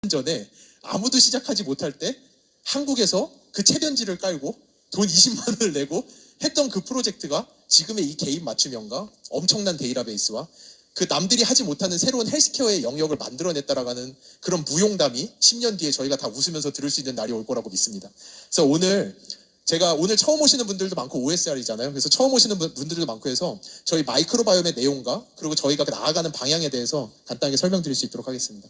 전에 아무도 시작하지 못할 때 한국에서 그 채변지를 깔고 돈 20만 원을 내고 했던 그 프로젝트가 지금의 이 개인 맞춤형과 엄청난 데이터베이스와 그 남들이 하지 못하는 새로운 헬스케어의 영역을 만들어냈다라는 그런 무용담이 10년 뒤에 저희가 다 웃으면서 들을 수 있는 날이 올 거라고 믿습니다. 그래서 오늘 처음 오시는 분들도 많고 OSR이잖아요. 그래서 처음 오시는 분들도 많고 해서 저희 마이크로바이옴의 내용과 그리고 저희가 나아가는 방향에 대해서 간단하게 설명드릴 수 있도록 하겠습니다.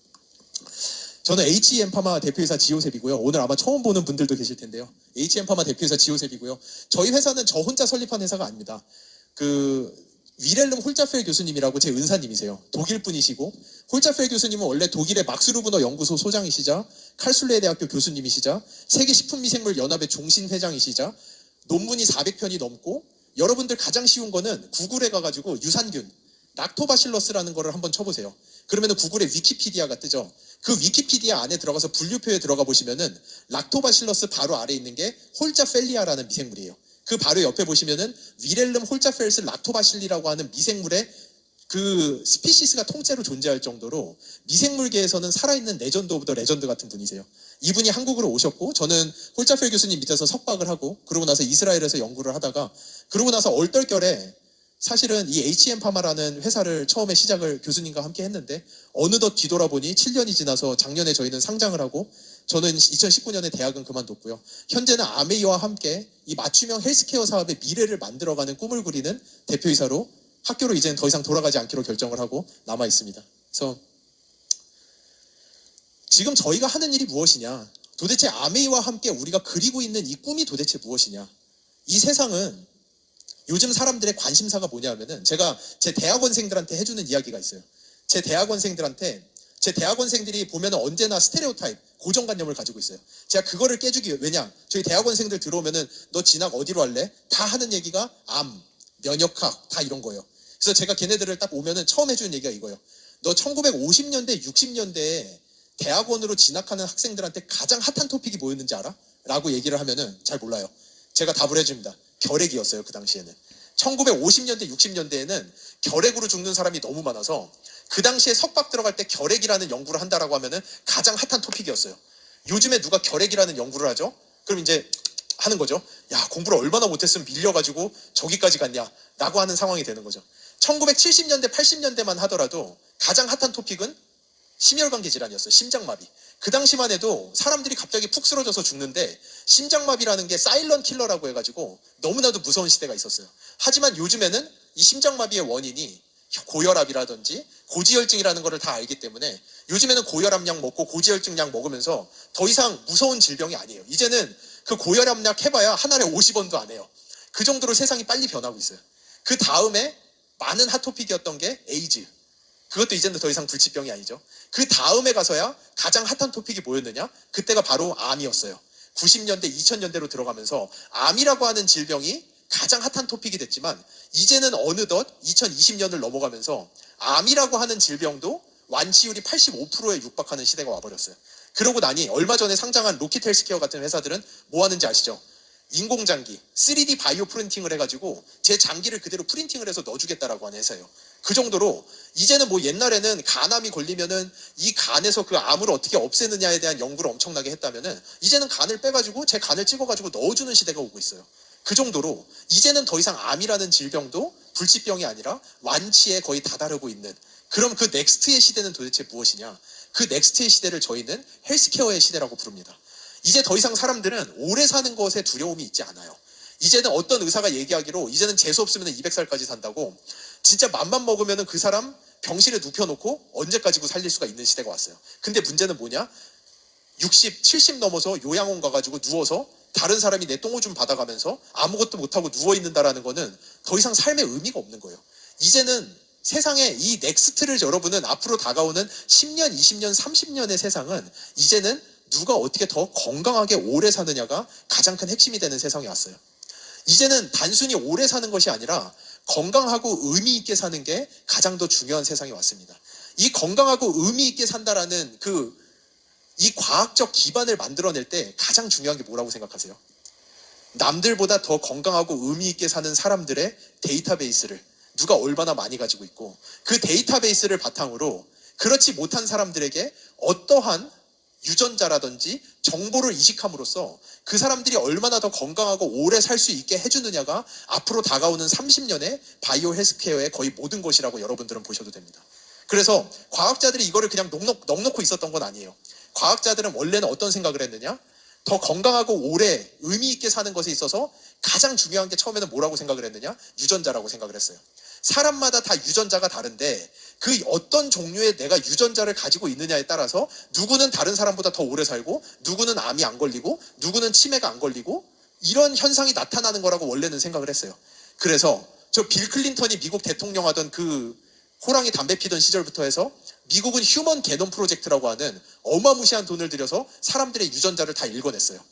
저는 HEM파마 대표이사 지호셉이고요. 오늘 아마 처음 보는 분들도 계실 텐데요. HEM파마 대표이사 지호셉이고요. 저희 회사는 저 혼자 설립한 회사가 아닙니다. 위렐름 홀자펠 교수님이라고 제 은사님이세요. 독일 분이시고, 홀자펠 교수님은 원래 독일의 막스루브너 연구소 소장이시자 칼슐레 대학교 교수님이시자 세계식품미생물연합의 종신회장이시자 논문이 400편이 넘고, 여러분들 가장 쉬운 거는 구글에 가가지고 유산균 락토바실러스라는 거를 한번 쳐보세요. 그러면 구글에 위키피디아가 뜨죠. 그 위키피디아 안에 들어가서 분류표에 들어가 보시면은 락토바실러스 바로 아래에 있는 게 홀자펠리아라는 미생물이에요. 그 바로 옆에 보시면은 위렐름 홀자펠스 락토바실리라고 하는 미생물의 그 스피시스가 통째로 존재할 정도로 미생물계에서는 살아있는 레전드 오브 더 레전드 같은 분이세요. 이분이 한국으로 오셨고, 저는 홀자펠 교수님 밑에서 석박을 하고, 그러고 나서 이스라엘에서 연구를 하다가, 그러고 나서 얼떨결에 사실은 이 HEM파마라는 회사를 처음에 시작을 교수님과 함께 했는데, 어느덧 뒤돌아보니 7년이 지나서 작년에 저희는 상장을 하고, 저는 2019년에 대학은 그만뒀고요. 현재는 아메이와 함께 이 맞춤형 헬스케어 사업의 미래를 만들어가는 꿈을 그리는 대표이사로 학교로 이제는 더 이상 돌아가지 않기로 결정을 하고 남아 있습니다. 그래서 지금 저희가 하는 일이 무엇이냐? 도대체 아메이와 함께 우리가 그리고 있는 이 꿈이 도대체 무엇이냐? 이 세상은 요즘 사람들의 관심사가 뭐냐 하면은, 제가 제 대학원생들한테 해주는 이야기가 있어요. 제 대학원생들이 보면은 언제나 스테레오타입, 고정관념을 가지고 있어요. 제가 그거를 깨주기 위해, 왜냐? 저희 대학원생들 들어오면은 너 진학 어디로 할래? 다 하는 얘기가 암, 면역학, 다 이런 거예요. 그래서 제가 걔네들을 딱 오면은 처음 해주는 얘기가 이거예요. 너 1950년대, 60년대에 대학원으로 진학하는 학생들한테 가장 핫한 토픽이 뭐였는지 알아? 라고 얘기를 하면은 잘 몰라요. 제가 답을 해줍니다. 결핵이었어요, 그 당시에는. 1950년대, 60년대에는 결핵으로 죽는 사람이 너무 많아서 그 당시에 석박 들어갈 때 결핵이라는 연구를 한다라고 하면은 가장 핫한 토픽이었어요. 요즘에 누가 결핵이라는 연구를 하죠? 그럼 이제 하는 거죠. 야, 공부를 얼마나 못했으면 밀려가지고 저기까지 갔냐? 라고 하는 상황이 되는 거죠. 1970년대, 80년대만 하더라도 가장 핫한 토픽은 심혈관계 질환이었어요. 심장마비. 그 당시만 해도 사람들이 갑자기 푹 쓰러져서 죽는데 심장마비라는 게 사일런트 킬러라고 해가지고 너무나도 무서운 시대가 있었어요. 하지만 요즘에는 이 심장마비의 원인이 고혈압이라든지 고지혈증이라는 거를 다 알기 때문에 요즘에는 고혈압약 먹고 고지혈증 약 먹으면서 더 이상 무서운 질병이 아니에요. 이제는 그 고혈압약 해봐야 한 알에 50원도 안 해요. 그 정도로 세상이 빨리 변하고 있어요. 그 다음에 많은 핫토픽이었던 게 에이즈. 그것도 이제는 더 이상 불치병이 아니죠. 그 다음에 가서야 가장 핫한 토픽이 뭐였느냐? 그때가 바로 암이었어요. 90년대, 2000년대로 들어가면서 암이라고 하는 질병이 가장 핫한 토픽이 됐지만, 이제는 어느덧 2020년을 넘어가면서 암이라고 하는 질병도 완치율이 85%에 육박하는 시대가 와버렸어요. 그러고 나니 얼마 전에 상장한 로킷 헬스케어 같은 회사들은 뭐 하는지 아시죠? 인공장기, 3D 바이오 프린팅을 해가지고 제 장기를 그대로 프린팅을 해서 넣어주겠다라고 하는 회사예요. 그 정도로 이제는 뭐 옛날에는 간암이 걸리면은 이 간에서 그 암을 어떻게 없애느냐에 대한 연구를 엄청나게 했다면은 이제는 간을 빼가지고 제 간을 찍어가지고 넣어주는 시대가 오고 있어요. 그 정도로 이제는 더 이상 암이라는 질병도 불치병이 아니라 완치에 거의 다다르고 있는, 그럼 그 넥스트의 시대는 도대체 무엇이냐? 그 넥스트의 시대를 저희는 헬스케어의 시대라고 부릅니다. 이제 더 이상 사람들은 오래 사는 것에 두려움이 있지 않아요. 이제는 어떤 의사가 얘기하기로 이제는 재수 없으면 200살까지 산다고, 진짜 맘만 먹으면 그 사람 병실에 눕혀놓고 언제까지고 살릴 수가 있는 시대가 왔어요. 근데 문제는 뭐냐? 60, 70 넘어서 요양원 가가지고 누워서 다른 사람이 내 똥오줌 받아가면서 아무것도 못하고 누워있는다라는 거는 더 이상 삶의 의미가 없는 거예요. 이제는 세상에 이 넥스트를, 여러분은 앞으로 다가오는 10년, 20년, 30년의 세상은 이제는 누가 어떻게 더 건강하게 오래 사느냐가 가장 큰 핵심이 되는 세상이 왔어요. 이제는 단순히 오래 사는 것이 아니라 건강하고 의미 있게 사는 게 가장 더 중요한 세상이 왔습니다. 이 건강하고 의미 있게 산다라는 이 과학적 기반을 만들어낼 때 가장 중요한 게 뭐라고 생각하세요? 남들보다 더 건강하고 의미 있게 사는 사람들의 데이터베이스를 누가 얼마나 많이 가지고 있고, 그 데이터베이스를 바탕으로 그렇지 못한 사람들에게 어떠한 유전자라든지 정보를 이식함으로써 그 사람들이 얼마나 더 건강하고 오래 살 수 있게 해주느냐가 앞으로 다가오는 30년의 바이오 헬스케어의 거의 모든 것이라고 여러분들은 보셔도 됩니다. 그래서 과학자들이 이거를 그냥 넉넉히 있었던 건 아니에요. 과학자들은 원래는 어떤 생각을 했느냐? 더 건강하고 오래 의미 있게 사는 것에 있어서 가장 중요한 게 처음에는 뭐라고 생각을 했느냐? 유전자라고 생각을 했어요. 사람마다 다 유전자가 다른데 그 어떤 종류의 내가 유전자를 가지고 있느냐에 따라서 누구는 다른 사람보다 더 오래 살고 누구는 암이 안 걸리고 누구는 치매가 안 걸리고 이런 현상이 나타나는 거라고 원래는 생각을 했어요. 그래서 저 빌 클린턴이 미국 대통령 하던 그 호랑이 담배 피던 시절부터 해서 미국은 휴먼 게놈 프로젝트라고 하는 어마무시한 돈을 들여서 사람들의 유전자를 다 읽어냈어요.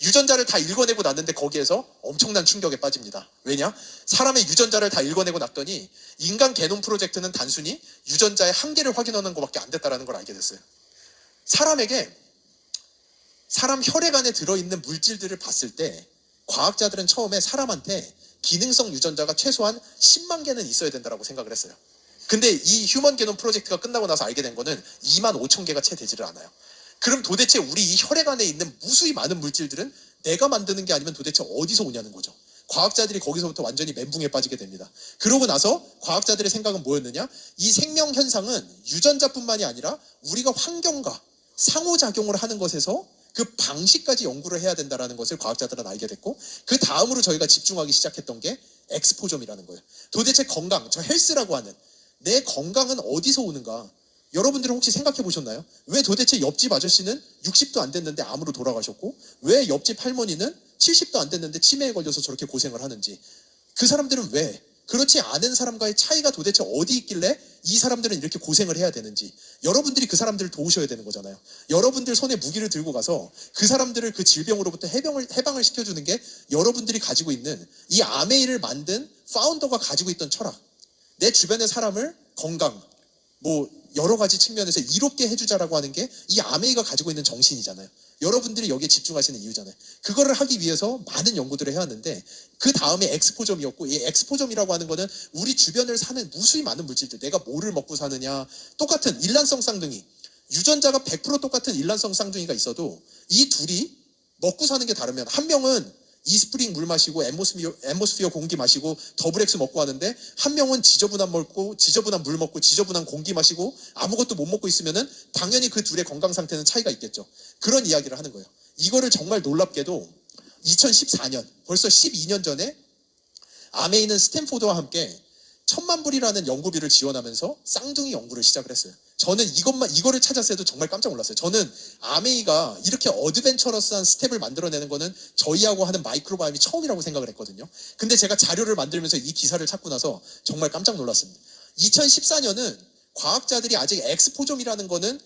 유전자를 다 읽어내고 났는데 거기에서 엄청난 충격에 빠집니다. 왜냐? 사람의 유전자를 다 읽어내고 났더니 인간 게놈 프로젝트는 단순히 유전자의 한계를 확인하는 것밖에 안 됐다는 걸 알게 됐어요. 사람 혈액 안에 들어있는 물질들을 봤을 때 과학자들은 처음에 사람한테 기능성 유전자가 최소한 10만 개는 있어야 된다고 생각을 했어요. 근데 이 휴먼 게놈 프로젝트가 끝나고 나서 알게 된 거는 2만 5천 개가 채 되지를 않아요. 그럼 도대체 우리 이 혈액 안에 있는 무수히 많은 물질들은 내가 만드는 게 아니면 도대체 어디서 오냐는 거죠. 과학자들이 거기서부터 완전히 멘붕에 빠지게 됩니다. 그러고 나서 과학자들의 생각은 뭐였느냐? 이 생명 현상은 유전자뿐만이 아니라 우리가 환경과 상호작용을 하는 것에서 그 방식까지 연구를 해야 된다는 것을 과학자들은 알게 됐고, 그 다음으로 저희가 집중하기 시작했던 게 엑스포점이라는 거예요. 도대체 건강, 저 헬스라고 하는 내 건강은 어디서 오는가? 여러분들은 혹시 생각해 보셨나요? 왜 도대체 옆집 아저씨는 60도 안 됐는데 암으로 돌아가셨고 왜 옆집 할머니는 70도 안 됐는데 치매에 걸려서 저렇게 고생을 하는지, 그 사람들은 왜, 그렇지 않은 사람과의 차이가 도대체 어디 있길래 이 사람들은 이렇게 고생을 해야 되는지, 여러분들이 그 사람들을 도우셔야 되는 거잖아요. 여러분들 손에 무기를 들고 가서 그 사람들을 그 질병으로부터 해방을 시켜주는 게 여러분들이 가지고 있는 이 아메이를 만든 파운더가 가지고 있던 철학, 내 주변의 사람을 건강, 여러 가지 측면에서 이롭게 해주자라고 하는 게 이 아메이가 가지고 있는 정신이잖아요. 여러분들이 여기에 집중하시는 이유잖아요. 그거를 하기 위해서 많은 연구들을 해왔는데 그 다음에 엑스포점이었고, 이 엑스포점이라고 하는 거는 우리 주변을 사는 무수히 많은 물질들, 내가 뭐를 먹고 사느냐, 똑같은 일란성 쌍둥이, 유전자가 100% 똑같은 일란성 쌍둥이가 있어도 이 둘이 먹고 사는 게 다르면, 한 명은 이스프링 물 마시고 앰모스피어 공기 마시고 더블엑스 먹고 하는데 한 명은 지저분한 물 먹고 지저분한 공기 마시고 아무것도 못 먹고 있으면은 당연히 그 둘의 건강 상태는 차이가 있겠죠. 그런 이야기를 하는 거예요. 이거를 정말 놀랍게도 2014년, 벌써 12년 전에 아메이는 스탠포드와 함께 1,000만 불이라는 연구비를 지원하면서 쌍둥이 연구를 시작을 했어요. 저는 이거를 찾았을 때도 정말 깜짝 놀랐어요. 저는 아메이가 이렇게 어드벤처러스한 스텝을 만들어내는 거는 저희하고 하는 마이크로바이옴이 처음이라고 생각을 했거든요. 근데 제가 자료를 만들면서 이 기사를 찾고 나서 정말 깜짝 놀랐습니다. 2014년은 과학자들이 아직 엑스포점이라는 거는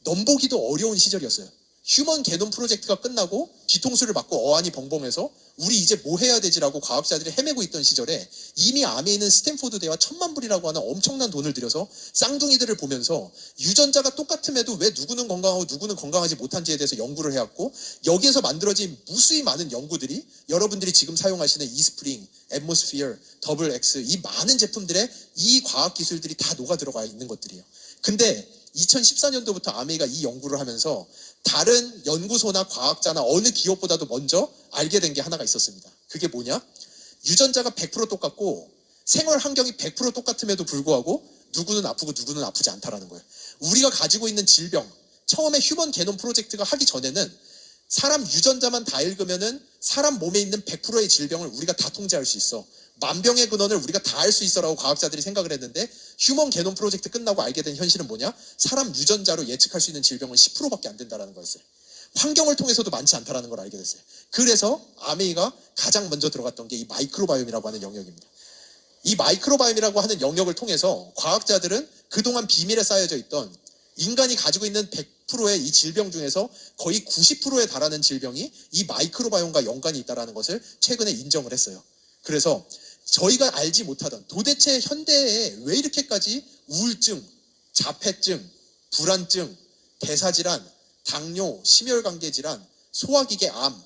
넘보기도 어려운 시절이었어요. 휴먼 게놈 프로젝트가 끝나고 뒤통수를 맞고 어안이 벙벙해서 우리 이제 뭐 해야 되지라고 과학자들이 헤매고 있던 시절에 이미 암에 있는 스탠포드 대와 1,000만 불이라고 하는 엄청난 돈을 들여서 쌍둥이들을 보면서 유전자가 똑같음에도 왜 누구는 건강하고 누구는 건강하지 못한지에 대해서 연구를 해왔고, 여기에서 만들어진 무수히 많은 연구들이 여러분들이 지금 사용하시는 이스프링, 앰모스피어, 더블 X, 이 많은 제품들에 이 과학 기술들이 다 녹아 들어가 있는 것들이에요. 근데 2014년도부터 아메이가 이 연구를 하면서 다른 연구소나 과학자나 어느 기업보다도 먼저 알게 된 게 하나가 있었습니다. 그게 뭐냐? 유전자가 100% 똑같고 생활 환경이 100% 똑같음에도 불구하고 누구는 아프고 누구는 아프지 않다라는 거예요. 우리가 가지고 있는 질병, 처음에 휴먼 게놈 프로젝트가 하기 전에는 사람 유전자만 다 읽으면은 사람 몸에 있는 100%의 질병을 우리가 다 통제할 수 있어, 만병의 근원을 우리가 다 알 수 있어라고 과학자들이 생각을 했는데, 휴먼 게놈 프로젝트 끝나고 알게 된 현실은 뭐냐? 사람 유전자로 예측할 수 있는 질병은 10%밖에 안 된다는 거였어요. 환경을 통해서도 많지 않다는 걸 알게 됐어요. 그래서 아메이가 가장 먼저 들어갔던 게 이 마이크로바이옴이라고 하는 영역입니다. 이 마이크로바이옴이라고 하는 영역을 통해서 과학자들은 그동안 비밀에 쌓여져 있던 인간이 가지고 있는 100%의 이 질병 중에서 거의 90%에 달하는 질병이 이 마이크로바이옴과 연관이 있다는 것을 최근에 인정을 했어요. 그래서 저희가 알지 못하던, 도대체 현대에 왜 이렇게까지 우울증, 자폐증, 불안증, 대사질환, 당뇨, 심혈관계질환, 소화기계 암,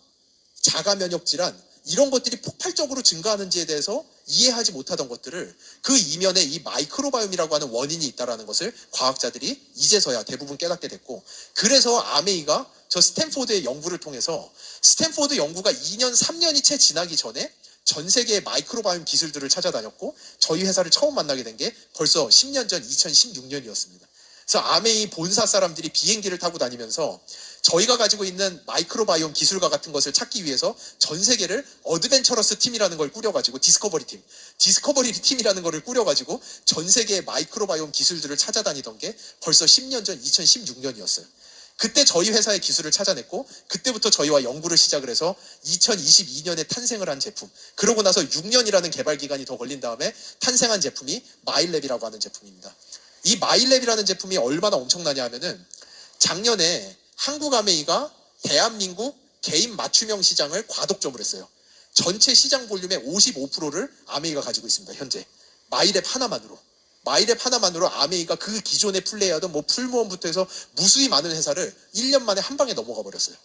자가면역질환, 이런 것들이 폭발적으로 증가하는지에 대해서 이해하지 못하던 것들을 그 이면에 이 마이크로바이옴이라고 하는 원인이 있다는 것을 과학자들이 이제서야 대부분 깨닫게 됐고, 그래서 아메이가 저 스탠포드의 연구를 통해서 스탠포드 연구가 2년 3년이 채 지나기 전에 전 세계의 마이크로바이옴 기술들을 찾아다녔고 저희 회사를 처음 만나게 된 게 벌써 10년 전 2016년이었습니다. 그래서 아메이 본사 사람들이 비행기를 타고 다니면서 저희가 가지고 있는 마이크로바이옴 기술과 같은 것을 찾기 위해서 전 세계를 어드벤처러스 팀이라는 걸 꾸려가지고 디스커버리 팀이라는 거를 꾸려가지고 전 세계의 마이크로바이옴 기술들을 찾아다니던 게 벌써 10년 전 2016년이었어요. 그때 저희 회사의 기술을 찾아냈고 그때부터 저희와 연구를 시작을 해서 2022년에 탄생을 한 제품, 그러고 나서 6년이라는 개발 기간이 더 걸린 다음에 탄생한 제품이 마일랩이라고 하는 제품입니다. 이 마일랩이라는 제품이 얼마나 엄청나냐 하면은 작년에 한국 아메이가 대한민국 개인 맞춤형 시장을 과독점을 했어요. 전체 시장 볼륨의 55%를 아메이가 가지고 있습니다. 현재 마일랩 하나만으로 아메이가 그 기존에 플레이하던 뭐 풀무원부터 해서 무수히 많은 회사를 1년 만에 한 방에 넘어가 버렸어요.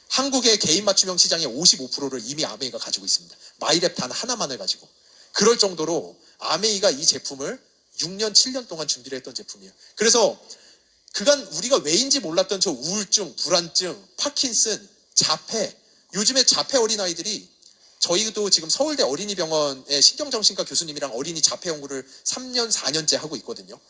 한국의 개인 맞춤형 시장의 55%를 이미 아메이가 가지고 있습니다. 마일랩 단 하나만을 가지고. 그럴 정도로 아메이가 이 제품을 6년, 7년 동안 준비를 했던 제품이에요. 그래서 그간 우리가 왜인지 몰랐던 저 우울증, 불안증, 파킨슨, 자폐, 요즘에 자폐 어린아이들이, 저희도 지금 서울대 어린이병원의 신경정신과 교수님이랑 어린이 자폐 연구를 3년, 4년째 하고 있거든요.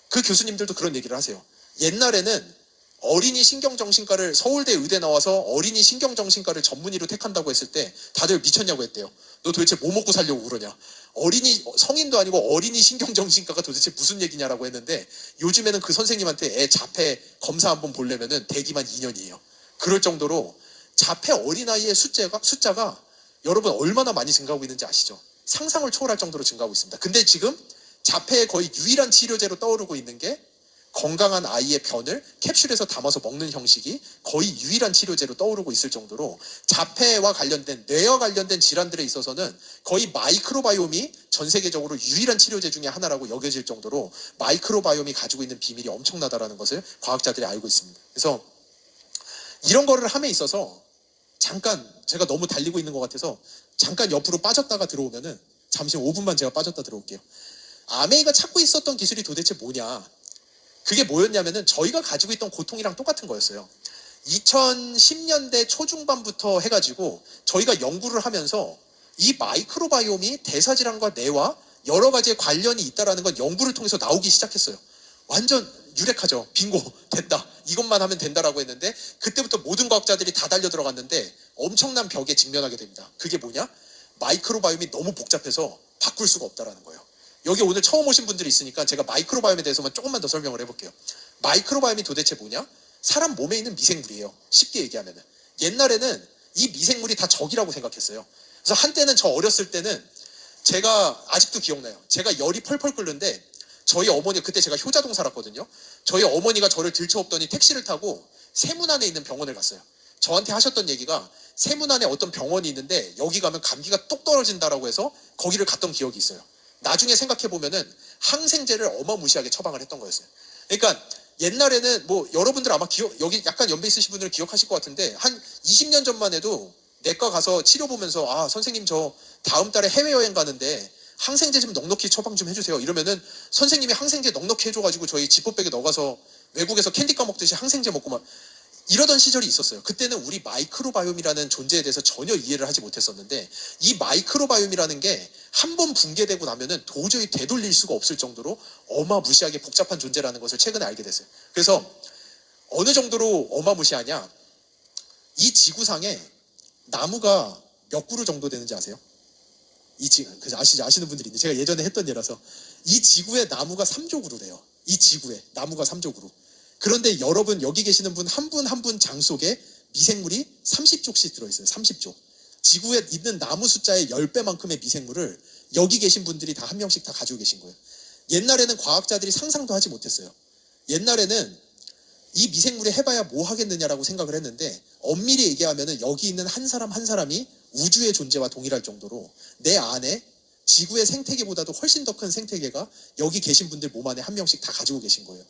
그 교수님들도 그런 얘기를 하세요. 옛날에는 어린이 신경정신과를 서울대 의대 나와서 어린이 신경정신과를 전문의로 택한다고 했을 때 다들 미쳤냐고 했대요. 너 도대체 뭐 먹고 살려고 그러냐. 어린이, 성인도 아니고 어린이 신경정신과가 도대체 무슨 얘기냐라고 했는데 요즘에는 그 선생님한테 애 자폐 검사 한번 보려면은 대기만 2년이에요. 그럴 정도로 자폐 어린아이의 숫자가 여러분 얼마나 많이 증가하고 있는지 아시죠? 상상을 초월할 정도로 증가하고 있습니다. 근데 지금 자폐의 거의 유일한 치료제로 떠오르고 있는 게 건강한 아이의 변을 캡슐에서 담아서 먹는 형식이 거의 유일한 치료제로 떠오르고 있을 정도로 자폐와 관련된, 뇌와 관련된 질환들에 있어서는 거의 마이크로바이옴이 전 세계적으로 유일한 치료제 중에 하나라고 여겨질 정도로 마이크로바이옴이 가지고 있는 비밀이 엄청나다라는 것을 과학자들이 알고 있습니다. 그래서 이런 거를 함에 있어서 잠깐, 제가 너무 달리고 있는 것 같아서 잠깐 옆으로 빠졌다가 들어오면은, 잠시 5분만 제가 빠졌다 들어올게요. 아메이가 찾고 있었던 기술이 도대체 뭐냐, 그게 뭐였냐면은 저희가 가지고 있던 고통이랑 똑같은 거였어요. 2010년대 초중반부터 해가지고 저희가 연구를 하면서 이 마이크로바이옴이 대사질환과 뇌와 여러 가지의 관련이 있다는 건 연구를 통해서 나오기 시작했어요. 완전 유력하죠. 빙고, 됐다. 이것만 하면 된다라고 했는데 그때부터 모든 과학자들이 다 달려 들어갔는데 엄청난 벽에 직면하게 됩니다. 그게 뭐냐? 마이크로바이옴이 너무 복잡해서 바꿀 수가 없다라는 거예요. 여기 오늘 처음 오신 분들이 있으니까 제가 마이크로바이옴에 대해서만 조금만 더 설명을 해볼게요. 마이크로바이옴이 도대체 뭐냐? 사람 몸에 있는 미생물이에요. 쉽게 얘기하면은. 옛날에는 이 미생물이 다 적이라고 생각했어요. 그래서 한때는, 저 어렸을 때는, 제가 아직도 기억나요. 제가 열이 펄펄 끓는데 저희 어머니, 그때 제가 효자동 살았거든요. 저희 어머니가 저를 들쳐업더니 택시를 타고 세문안에 있는 병원을 갔어요. 저한테 하셨던 얘기가 세문안에 어떤 병원이 있는데 여기 가면 감기가 똑 떨어진다라고 해서 거기를 갔던 기억이 있어요. 나중에 생각해보면은 항생제를 어마무시하게 처방을 했던 거였어요. 그러니까 옛날에는 뭐 여러분들 아마 여기 약간 연배 있으신 분들은 기억하실 것 같은데 한 20년 전만 해도 내과 가서 치료 보면서, 아 선생님 저 다음 달에 해외여행 가는데 항생제 좀 넉넉히 처방 좀 해주세요. 이러면은 선생님이 항생제 넉넉히 해줘가지고 저희 지퍼백에 넣어가서 외국에서 캔디 까먹듯이 항생제 먹고 막 이러던 시절이 있었어요. 그때는 우리 마이크로바이옴이라는 존재에 대해서 전혀 이해를 하지 못했었는데 이 마이크로바이옴이라는 게 한 번 붕괴되고 나면은 도저히 되돌릴 수가 없을 정도로 어마무시하게 복잡한 존재라는 것을 최근에 알게 됐어요. 그래서 어느 정도로 어마무시하냐, 이 지구상에 나무가 몇 그루 정도 되는지 아세요? 그래서 아시는 분들이 있는데, 제가 예전에 했던 예라서, 이 지구에 나무가 3조 그루래요. 이 지구에 나무가 3조 그루. 그런데 여러분, 여기 계시는 분 한 분 한 분 장 속에 미생물이 30조씩 들어있어요. 30조. 지구에 있는 나무 숫자의 10배만큼의 미생물을 여기 계신 분들이 다 한 명씩 다 가지고 계신 거예요. 옛날에는 과학자들이 상상도 하지 못했어요. 옛날에는 이 미생물이 해봐야 뭐 하겠느냐라고 생각을 했는데, 엄밀히 얘기하면 여기 있는 한 사람 한 사람이 우주의 존재와 동일할 정도로 내 안에 지구의 생태계보다도 훨씬 더 큰 생태계가 여기 계신 분들 몸 안에 한 명씩 다 가지고 계신 거예요.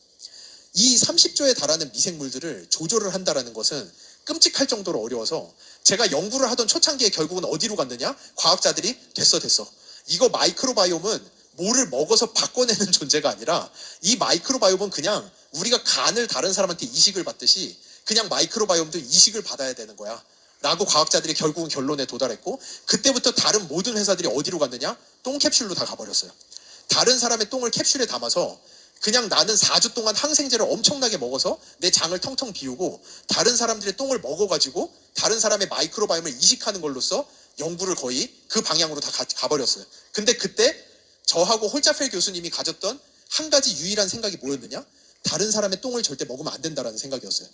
이 30조에 달하는 미생물들을 조절을 한다는 것은 끔찍할 정도로 어려워서 제가 연구를 하던 초창기에 결국은 어디로 갔느냐? 과학자들이 됐어. 이거 마이크로바이옴은 뭐를 먹어서 바꿔내는 존재가 아니라 이 마이크로바이옴은 그냥 우리가 간을 다른 사람한테 이식을 받듯이 그냥 마이크로바이옴도 이식을 받아야 되는 거야 라고 과학자들이 결국은 결론에 도달했고, 그때부터 다른 모든 회사들이 어디로 갔느냐? 똥캡슐로 다 가버렸어요. 다른 사람의 똥을 캡슐에 담아서 그냥 나는 4주 동안 항생제를 엄청나게 먹어서 내 장을 텅텅 비우고 다른 사람들의 똥을 먹어가지고 다른 사람의 마이크로바이옴을 이식하는 걸로써 연구를 거의 그 방향으로 다 가버렸어요. 근데 그때 저하고 홀자펠 교수님이 가졌던 한 가지 유일한 생각이 뭐였느냐? 다른 사람의 똥을 절대 먹으면 안 된다라는 생각이었어요.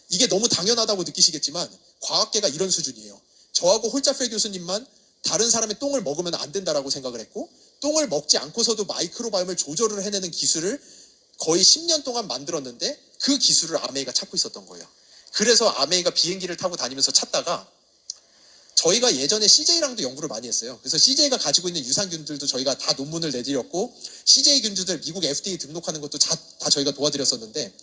이게 너무 당연하다고 느끼시겠지만 과학계가 이런 수준이에요. 저하고 홀자펠 교수님만 다른 사람의 똥을 먹으면 안 된다라고 생각을 했고, 똥을 먹지 않고서도 마이크로바이옴을 조절을 해내는 기술을 거의 10년 동안 만들었는데 그 기술을 아메이가 찾고 있었던 거예요. 그래서 아메이가 비행기를 타고 다니면서 찾다가 저희가 예전에 CJ랑도 연구를 많이 했어요. 그래서 CJ가 가지고 있는 유산균들도 저희가 다 논문을 내드렸고 CJ 균주들 미국 FDA 등록하는 것도 다 저희가 도와드렸었는데,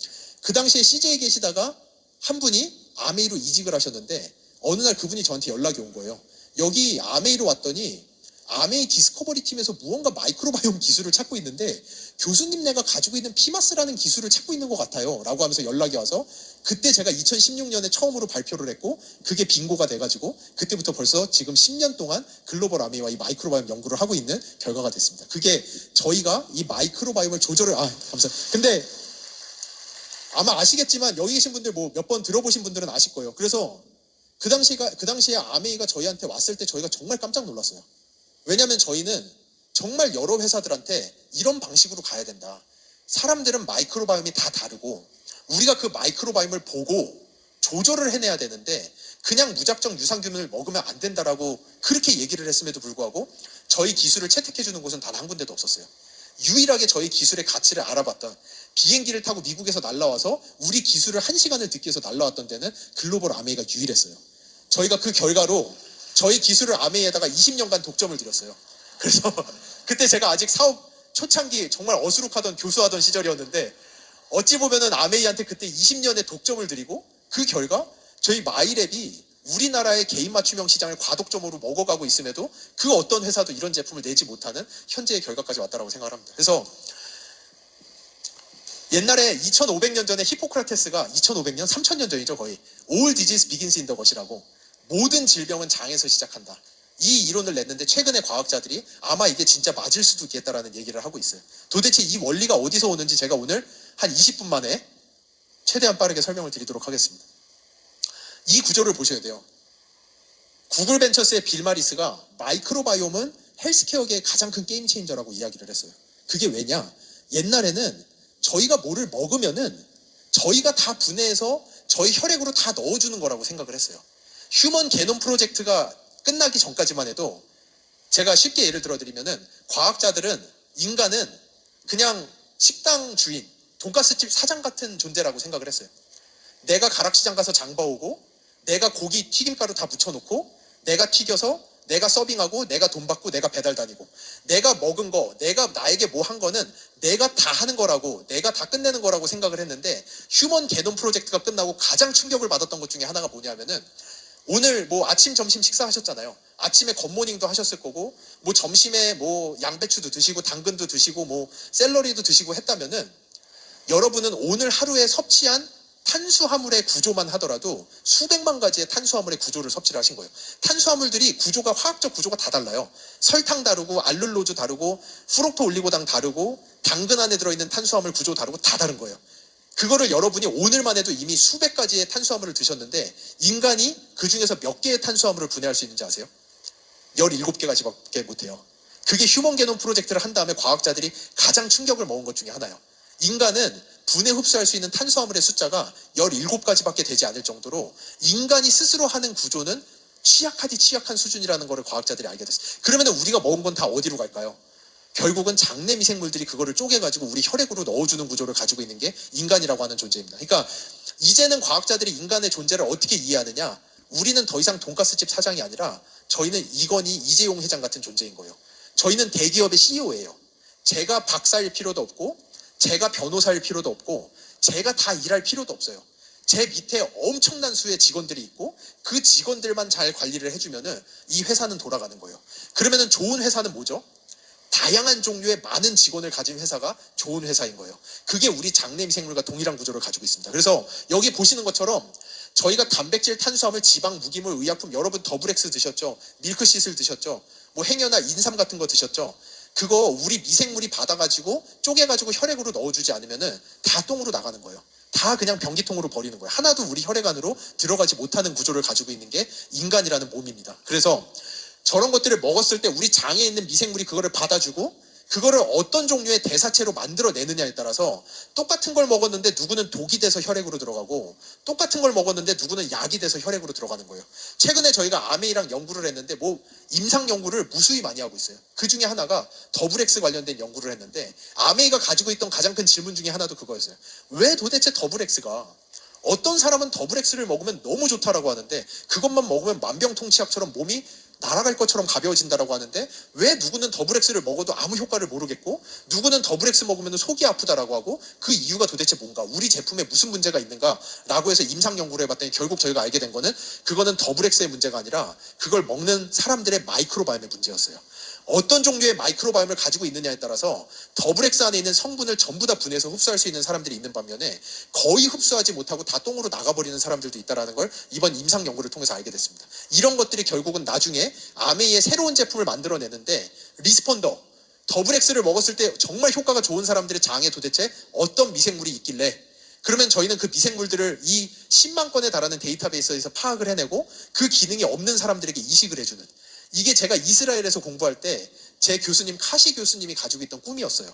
그 당시에 CJ에 계시다가 한 분이 아메이로 이직을 하셨는데 어느 날 그분이 저한테 연락이 온 거예요. 여기 아메이로 왔더니 아메이 디스커버리 팀에서 무언가 마이크로바이옴 기술을 찾고 있는데 교수님네가 가지고 있는 피마스라는 기술을 찾고 있는 것 같아요 라고 하면서 연락이 와서, 그때 제가 2016년에 처음으로 발표를 했고 그게 빙고가 돼가지고 그때부터 벌써 지금 10년 동안 글로벌 아메이와 이 마이크로바이옴 연구를 하고 있는 결과가 됐습니다. 그게 저희가 이 마이크로바이옴을 조절을 감사합니다. 근데 아마 아시겠지만 여기 계신 분들 뭐 몇 번 들어보신 분들은 아실 거예요. 그래서 그 당시에 아메이가 저희한테 왔을 때 저희가 정말 깜짝 놀랐어요. 왜냐하면 저희는 정말 여러 회사들한테 이런 방식으로 가야 된다. 사람들은 마이크로바이옴이 다 다르고 우리가 그 마이크로바이옴을 보고 조절을 해내야 되는데 그냥 무작정 유산균을 먹으면 안 된다라고 그렇게 얘기를 했음에도 불구하고 저희 기술을 채택해주는 곳은 단 한 군데도 없었어요. 유일하게 저희 기술의 가치를 알아봤던, 비행기를 타고 미국에서 날라와서 우리 기술을 1시간을 듣기 위해서 날라왔던 데는 글로벌 아메이가 유일했어요. 저희가 그 결과로 저희 기술을 아메이에다가 20년간 독점을 드렸어요. 그래서 그때 제가 아직 사업 초창기 정말 어수룩하던 교수하던 시절이었는데 어찌 보면은 아메이한테 그때 20년의 독점을 드리고, 그 결과 저희 마이랩이 우리나라의 개인 맞춤형 시장을 과독점으로 먹어가고 있음에도 그 어떤 회사도 이런 제품을 내지 못하는 현재의 결과까지 왔다라고 생각을 합니다. 그래서 옛날에 2500년 전에 히포크라테스가 2500년? 3000년 전이죠 거의. All disease begins in the gut이라고, 모든 질병은 장에서 시작한다. 이 이론을 냈는데 최근에 과학자들이 아마 이게 진짜 맞을 수도 있겠다라는 얘기를 하고 있어요. 도대체 이 원리가 어디서 오는지 제가 오늘 한 20분 만에 최대한 빠르게 설명을 드리도록 하겠습니다. 이 구조를 보셔야 돼요. 구글 벤처스의 빌 마리스가 마이크로바이옴은 헬스케어계의 가장 큰 게임 체인저라고 이야기를 했어요. 그게 왜냐? 옛날에는 저희가 뭐를 먹으면은 저희가 다 분해해서 저희 혈액으로 다 넣어주는 거라고 생각을 했어요. 휴먼 게놈 프로젝트가 끝나기 전까지만 해도, 제가 쉽게 예를 들어드리면은 과학자들은 인간은 그냥 식당 주인, 돈가스집 사장 같은 존재라고 생각을 했어요. 내가 가락시장 가서 장 봐오고 내가 고기 튀김가루 다 묻혀놓고 내가 튀겨서 내가 서빙하고 내가 돈 받고 내가 배달 다니고, 내가 먹은 거, 내가 나에게 뭐 한 거는 내가 다 하는 거라고, 내가 다 끝내는 거라고 생각을 했는데, 휴먼 게놈 프로젝트가 끝나고 가장 충격을 받았던 것 중에 하나가 뭐냐면은, 오늘 뭐 아침 점심 식사하셨잖아요. 아침에 굿모닝도 하셨을 거고 뭐 점심에 뭐 양배추도 드시고 당근도 드시고 뭐 샐러리도 드시고 했다면은, 여러분은 오늘 하루에 섭취한 탄수화물의 구조만 하더라도 수백만 가지의 탄수화물의 구조를 섭취를 하신 거예요. 탄수화물들이 구조가, 화학적 구조가 다 달라요. 설탕 다르고 알룰로즈 다르고 프록토 올리고당 다르고 당근 안에 들어있는 탄수화물 구조 다르고 다 다른 거예요. 그거를 여러분이 오늘만 해도 이미 수백 가지의 탄수화물을 드셨는데, 인간이 그 중에서 몇 개의 탄수화물을 분해할 수 있는지 아세요? 17개까지밖에 못해요. 그게 휴먼 게놈 프로젝트를 한 다음에 과학자들이 가장 충격을 먹은 것 중에 하나예요. 인간은 분해 흡수할 수 있는 탄수화물의 숫자가 17가지밖에 되지 않을 정도로 인간이 스스로 하는 구조는 취약하디 취약한 수준이라는 것을 과학자들이 알게 됐어요. 그러면 우리가 먹은 건 다 어디로 갈까요? 결국은 장내 미생물들이 그거를 쪼개가지고 우리 혈액으로 넣어주는 구조를 가지고 있는 게 인간이라고 하는 존재입니다. 그러니까 이제는 과학자들이 인간의 존재를 어떻게 이해하느냐, 우리는 더 이상 돈가스집 사장이 아니라 저희는 이건희, 이재용 회장 같은 존재인 거예요. 저희는 대기업의 CEO예요. 제가 박사일 필요도 없고 제가 변호사일 필요도 없고 제가 다 일할 필요도 없어요. 제 밑에 엄청난 수의 직원들이 있고 그 직원들만 잘 관리를 해주면은 이 회사는 돌아가는 거예요. 그러면은 좋은 회사는 뭐죠? 다양한 종류의 많은 직원을 가진 회사가 좋은 회사인 거예요. 그게 우리 장내 미생물과 동일한 구조를 가지고 있습니다. 그래서 여기 보시는 것처럼 저희가 단백질, 탄수화물, 지방, 무기물, 의약품, 여러분 더블엑스 드셨죠? 밀크시슬 드셨죠? 뭐 행여나 인삼 같은 거 드셨죠? 그거 우리 미생물이 받아가지고 쪼개가지고 혈액으로 넣어주지 않으면은 다 똥으로 나가는 거예요. 다 그냥 변기통으로 버리는 거예요. 하나도 우리 혈액 안으로 들어가지 못하는 구조를 가지고 있는 게 인간이라는 몸입니다. 그래서 저런 것들을 먹었을 때 우리 장에 있는 미생물이 그거를 받아주고 그거를 어떤 종류의 대사체로 만들어내느냐에 따라서 똑같은 걸 먹었는데 누구는 독이 돼서 혈액으로 들어가고 똑같은 걸 먹었는데 누구는 약이 돼서 혈액으로 들어가는 거예요. 최근에 저희가 아메이랑 연구를 했는데 뭐 임상 연구를 무수히 많이 하고 있어요. 그 중에 하나가 더블엑스 관련된 연구를 했는데 아메이가 가지고 있던 가장 큰 질문 중에 하나도 그거였어요. 왜 도대체 더블엑스가 어떤 사람은 더블엑스를 먹으면 너무 좋다라고 하는데 그것만 먹으면 만병통치약처럼 몸이 날아갈 것처럼 가벼워진다라고 하는데 왜 누구는 더블엑스를 먹어도 아무 효과를 모르겠고 누구는 더블엑스 먹으면 속이 아프다라고 하고 그 이유가 도대체 뭔가 우리 제품에 무슨 문제가 있는가라고 해서 임상 연구를 해봤더니 결국 저희가 알게 된 거는 그거는 더블엑스의 문제가 아니라 그걸 먹는 사람들의 마이크로바이옴의 문제였어요. 어떤 종류의 마이크로바이옴을 가지고 있느냐에 따라서 더블엑스 안에 있는 성분을 전부 다 분해해서 흡수할 수 있는 사람들이 있는 반면에 거의 흡수하지 못하고 다 똥으로 나가버리는 사람들도 있다는 걸 이번 임상 연구를 통해서 알게 됐습니다. 이런 것들이 결국은 나중에 아메이의 새로운 제품을 만들어내는데 리스폰더, 더블엑스를 먹었을 때 정말 효과가 좋은 사람들의 장에 도대체 어떤 미생물이 있길래 그러면 저희는 그 미생물들을 이 10만 건에 달하는 데이터베이스에서 파악을 해내고 그 기능이 없는 사람들에게 이식을 해주는 이게 제가 이스라엘에서 공부할 때 제 교수님 카시 교수님이 가지고 있던 꿈이었어요.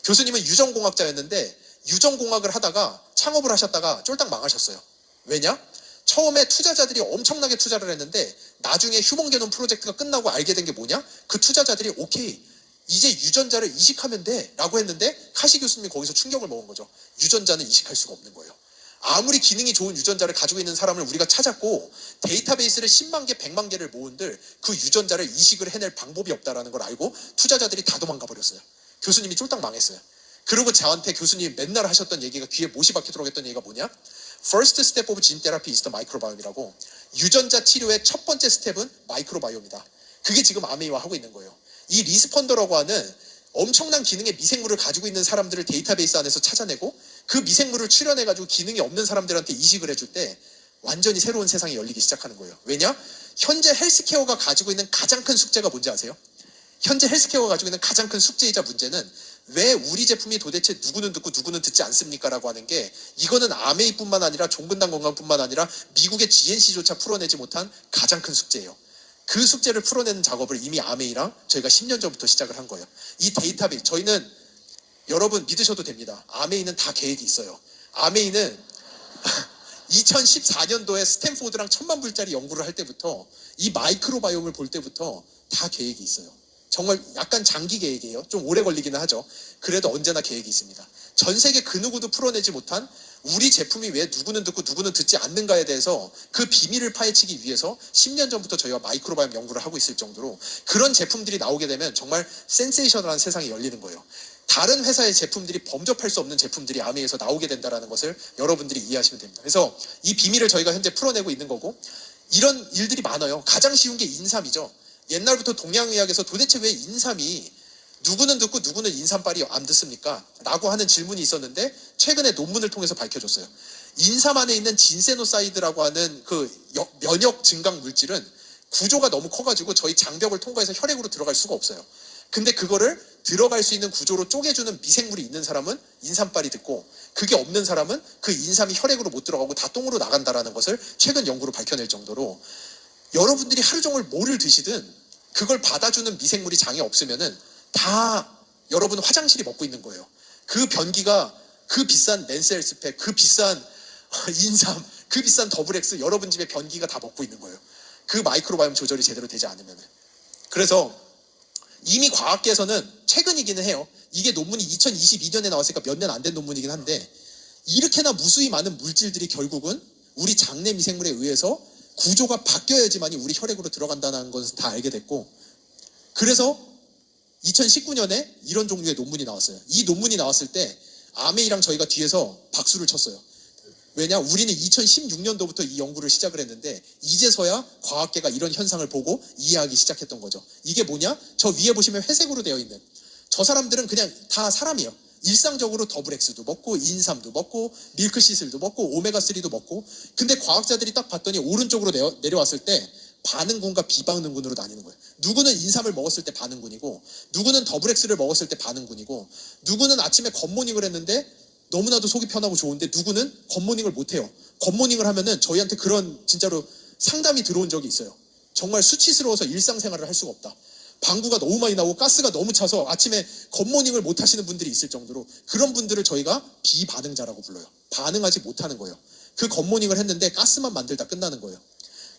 교수님은 유전공학자였는데 유전공학을 하다가 창업을 하셨다가 쫄딱 망하셨어요. 왜냐? 처음에 투자자들이 엄청나게 투자를 했는데 나중에 휴먼게놈 프로젝트가 끝나고 알게 된 게 뭐냐? 그 투자자들이 오케이 이제 유전자를 이식하면 돼 라고 했는데 카시 교수님이 거기서 충격을 먹은 거죠. 유전자는 이식할 수가 없는 거예요. 아무리 기능이 좋은 유전자를 가지고 있는 사람을 우리가 찾았고 데이터베이스를 10만 개, 100만 개를 모은들 그 유전자를 이식을 해낼 방법이 없다는 걸 알고 투자자들이 다 도망가 버렸어요. 교수님이 쫄딱 망했어요. 그리고 저한테 교수님이 맨날 하셨던 얘기가 귀에 못이 박히도록 했던 얘기가 뭐냐? First step of gene therapy is the microbiom이라고 유전자 치료의 첫 번째 스텝은 마이크로바이옴이다. 그게 지금 아메이와 하고 있는 거예요. 이 리스폰더라고 하는 엄청난 기능의 미생물을 가지고 있는 사람들을 데이터베이스 안에서 찾아내고 그 미생물을 출현해가지고 기능이 없는 사람들한테 이식을 해줄 때 완전히 새로운 세상이 열리기 시작하는 거예요. 왜냐? 현재 헬스케어가 가지고 있는 가장 큰 숙제가 뭔지 아세요? 현재 헬스케어가 가지고 있는 가장 큰 숙제이자 문제는 왜 우리 제품이 도대체 누구는 듣고 누구는 듣지 않습니까? 라고 하는 게 이거는 아메이뿐만 아니라 종근당 건강뿐만 아니라 미국의 GNC조차 풀어내지 못한 가장 큰 숙제예요. 그 숙제를 풀어내는 작업을 이미 아메이랑 저희가 10년 전부터 시작을 한 거예요. 이 데이터베이스 저희는 여러분 믿으셔도 됩니다. 아메이는 다 계획이 있어요. 아메이는 2014년도에 스탠포드랑 1000만 불짜리 연구를 할 때부터 이 마이크로바이옴을 볼 때부터 다 계획이 있어요. 정말 약간 장기 계획이에요. 좀 오래 걸리기는 하죠. 그래도 언제나 계획이 있습니다. 전 세계 그 누구도 풀어내지 못한 우리 제품이 왜 누구는 듣고 누구는 듣지 않는가에 대해서 그 비밀을 파헤치기 위해서 10년 전부터 저희가 마이크로바이옴 연구를 하고 있을 정도로 그런 제품들이 나오게 되면 정말 센세이셔널한 세상이 열리는 거예요. 다른 회사의 제품들이 범접할 수 없는 제품들이 아메이에서 나오게 된다는 것을 여러분들이 이해하시면 됩니다. 그래서 이 비밀을 저희가 현재 풀어내고 있는 거고 이런 일들이 많아요. 가장 쉬운 게 인삼이죠. 옛날부터 동양의학에서 도대체 왜 인삼이 누구는 듣고 누구는 인삼빨이 안 듣습니까? 라고 하는 질문이 있었는데 최근에 논문을 통해서 밝혀졌어요. 인삼 안에 있는 진세노사이드라고 하는 그 면역 증강 물질은 구조가 너무 커가지고 저희 장벽을 통과해서 혈액으로 들어갈 수가 없어요. 근데 그거를 들어갈 수 있는 구조로 쪼개주는 미생물이 있는 사람은 인삼빨이 듣고 그게 없는 사람은 그 인삼이 혈액으로 못 들어가고 다 똥으로 나간다는 것을 최근 연구로 밝혀낼 정도로 여러분들이 하루 종일 뭐를 드시든 그걸 받아주는 미생물이 장에 없으면은 다 여러분 화장실이 먹고 있는 거예요. 그 변기가 그 비싼 낸셀스팩, 그 비싼 인삼, 그 비싼 더블엑스 여러분 집에 변기가 다 먹고 있는 거예요. 그 마이크로바이옴 조절이 제대로 되지 않으면. 그래서 이미 과학계에서는 최근이기는 해요. 이게 논문이 2022년에 나왔으니까 몇 년 안 된 논문이긴 한데 이렇게나 무수히 많은 물질들이 결국은 우리 장내 미생물에 의해서 구조가 바뀌어야지만이 우리 혈액으로 들어간다는 것을 다 알게 됐고 그래서 2019년에 이런 종류의 논문이 나왔어요. 이 논문이 나왔을 때 아메이랑 저희가 뒤에서 박수를 쳤어요. 왜냐? 우리는 2016년도부터 이 연구를 시작을 했는데 이제서야 과학계가 이런 현상을 보고 이해하기 시작했던 거죠. 이게 뭐냐? 저 위에 보시면 회색으로 되어 있는 저 사람들은 그냥 다 사람이에요. 일상적으로 더블엑스도 먹고 인삼도 먹고 밀크시슬도 먹고 오메가3도 먹고, 근데 과학자들이 딱 봤더니 오른쪽으로 내려왔을 때 반응군과 비반응군으로 나뉘는 거예요. 누구는 인삼을 먹었을 때 반응군이고, 누구는 더블엑스를 먹었을 때 반응군이고, 누구는 아침에 굿모닝을 했는데 너무나도 속이 편하고 좋은데 누구는 굿모닝을 못해요. 굿모닝을 하면은 저희한테 그런 진짜로 상담이 들어온 적이 있어요. 정말 수치스러워서 일상생활을 할 수가 없다. 방구가 너무 많이 나오고 가스가 너무 차서 아침에 굿모닝을 못 하시는 분들이 있을 정도로, 그런 분들을 저희가 비반응자라고 불러요. 반응하지 못하는 거예요. 그 굿모닝을 했는데 가스만 만들다 끝나는 거예요.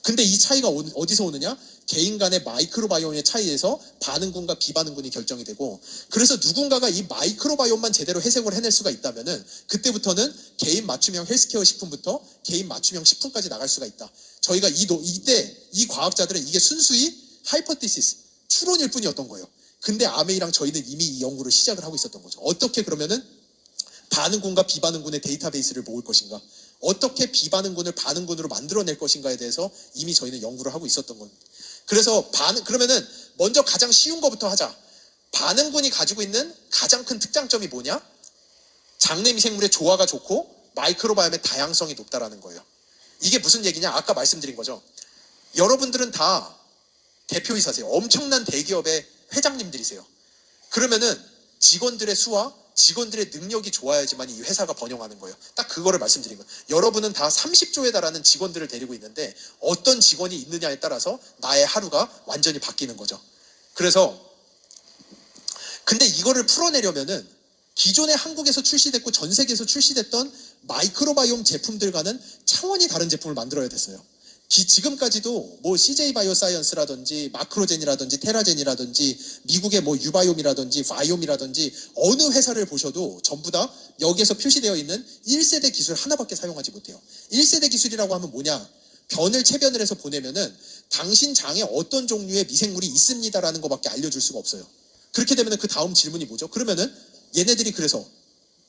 근데 이 차이가 어디서 오느냐? 개인 간의 마이크로바이옴의 차이에서 반응군과 비반응군이 결정이 되고, 그래서 누군가가 이 마이크로바이옴만 제대로 해석을 해낼 수가 있다면은 그때부터는 개인 맞춤형 헬스케어 식품부터 개인 맞춤형 식품까지 나갈 수가 있다. 저희가 이때 이 과학자들은 이게 순수히 하이포테시스, 추론일 뿐이었던 거예요. 근데 아메이랑 저희는 이미 이 연구를 시작을 하고 있었던 거죠. 어떻게 그러면은 반응군과 비반응군의 데이터베이스를 모을 것인가, 어떻게 비반응군을 반응군으로 만들어낼 것인가에 대해서 이미 저희는 연구를 하고 있었던 겁니다. 그래서 그러면은 먼저 가장 쉬운 것부터 하자. 반응군이 가지고 있는 가장 큰 특장점이 뭐냐? 장내 미생물의 조화가 좋고 마이크로바이옴의 다양성이 높다라는 거예요. 이게 무슨 얘기냐? 아까 말씀드린 거죠. 여러분들은 다 대표이사세요. 엄청난 대기업의 회장님들이세요. 그러면은 직원들의 수와 직원들의 능력이 좋아야지만 이 회사가 번영하는 거예요. 딱 그거를 말씀드린 거예요. 여러분은 다 30조에 달하는 직원들을 데리고 있는데 어떤 직원이 있느냐에 따라서 나의 하루가 완전히 바뀌는 거죠. 그래서 근데 이거를 풀어내려면은 기존에 한국에서 출시됐고 전 세계에서 출시됐던 마이크로바이옴 제품들과는 차원이 다른 제품을 만들어야 됐어요. 지금까지도 뭐 CJ 바이오사이언스라든지 마크로젠이라든지 테라젠이라든지 미국의 뭐 유바이옴이라든지 바이옴이라든지 어느 회사를 보셔도 전부 다 여기에서 표시되어 있는 1세대 기술 하나밖에 사용하지 못해요. 1세대 기술이라고 하면 뭐냐? 변을 체변을 해서 보내면은 당신 장에 어떤 종류의 미생물이 있습니다라는 것밖에 알려줄 수가 없어요. 그렇게 되면은 그 다음 질문이 뭐죠? 그러면은 얘네들이 그래서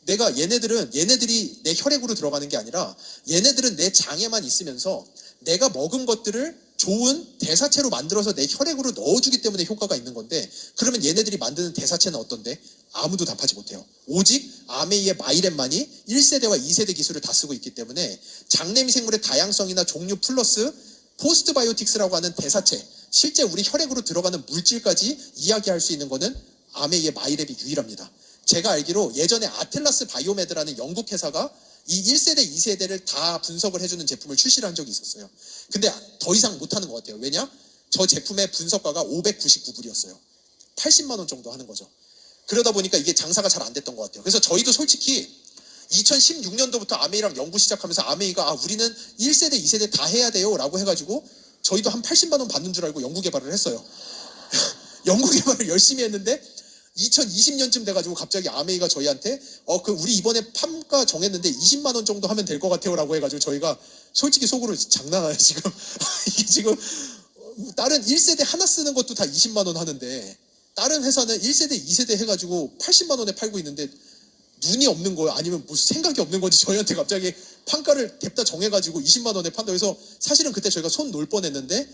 얘네들이 내 혈액으로 들어가는 게 아니라 얘네들은 내 장에만 있으면서 내가 먹은 것들을 좋은 대사체로 만들어서 내 혈액으로 넣어주기 때문에 효과가 있는 건데, 그러면 얘네들이 만드는 대사체는 어떤데? 아무도 답하지 못해요. 오직 아메이의 마이랩만이 1세대와 2세대 기술을 다 쓰고 있기 때문에 장내미생물의 다양성이나 종류 플러스 포스트바이오틱스라고 하는 대사체, 실제 우리 혈액으로 들어가는 물질까지 이야기할 수 있는 거는 아메이의 마이랩이 유일합니다. 제가 알기로 예전에 아틀라스 바이오메드라는 영국 회사가 이 1세대, 2세대를 다 분석을 해주는 제품을 출시를 한 적이 있었어요. 근데 더 이상 못하는 것 같아요. 왜냐? 저 제품의 분석가가 599불이었어요. 80만 원 정도 하는 거죠. 그러다 보니까 이게 장사가 잘 안 됐던 것 같아요. 그래서 저희도 솔직히 2016년도부터 아메이랑 연구 시작하면서 아메이가 우리는 1세대, 2세대 다 해야 돼요 라고 해가지고 저희도 한 80만 원 받는 줄 알고 연구 개발을 했어요. 연구 개발을 열심히 했는데 2020년쯤 돼가지고 갑자기 아메이가 저희한테 우리 이번에 판가 정했는데 20만 원 정도 하면 될 것 같아요 라고 해가지고 저희가 솔직히 속으로 장난아요 지금. 이게 지금 다른 1세대 하나 쓰는 것도 다 20만 원 하는데 다른 회사는 1세대 2세대 해가지고 80만 원에 팔고 있는데 눈이 없는 거예요? 아니면 무슨 생각이 없는 건지 저희한테 갑자기 판가를 냅다 정해가지고 20만 원에 판다. 그래서 사실은 그때 저희가 손 놓을 뻔했는데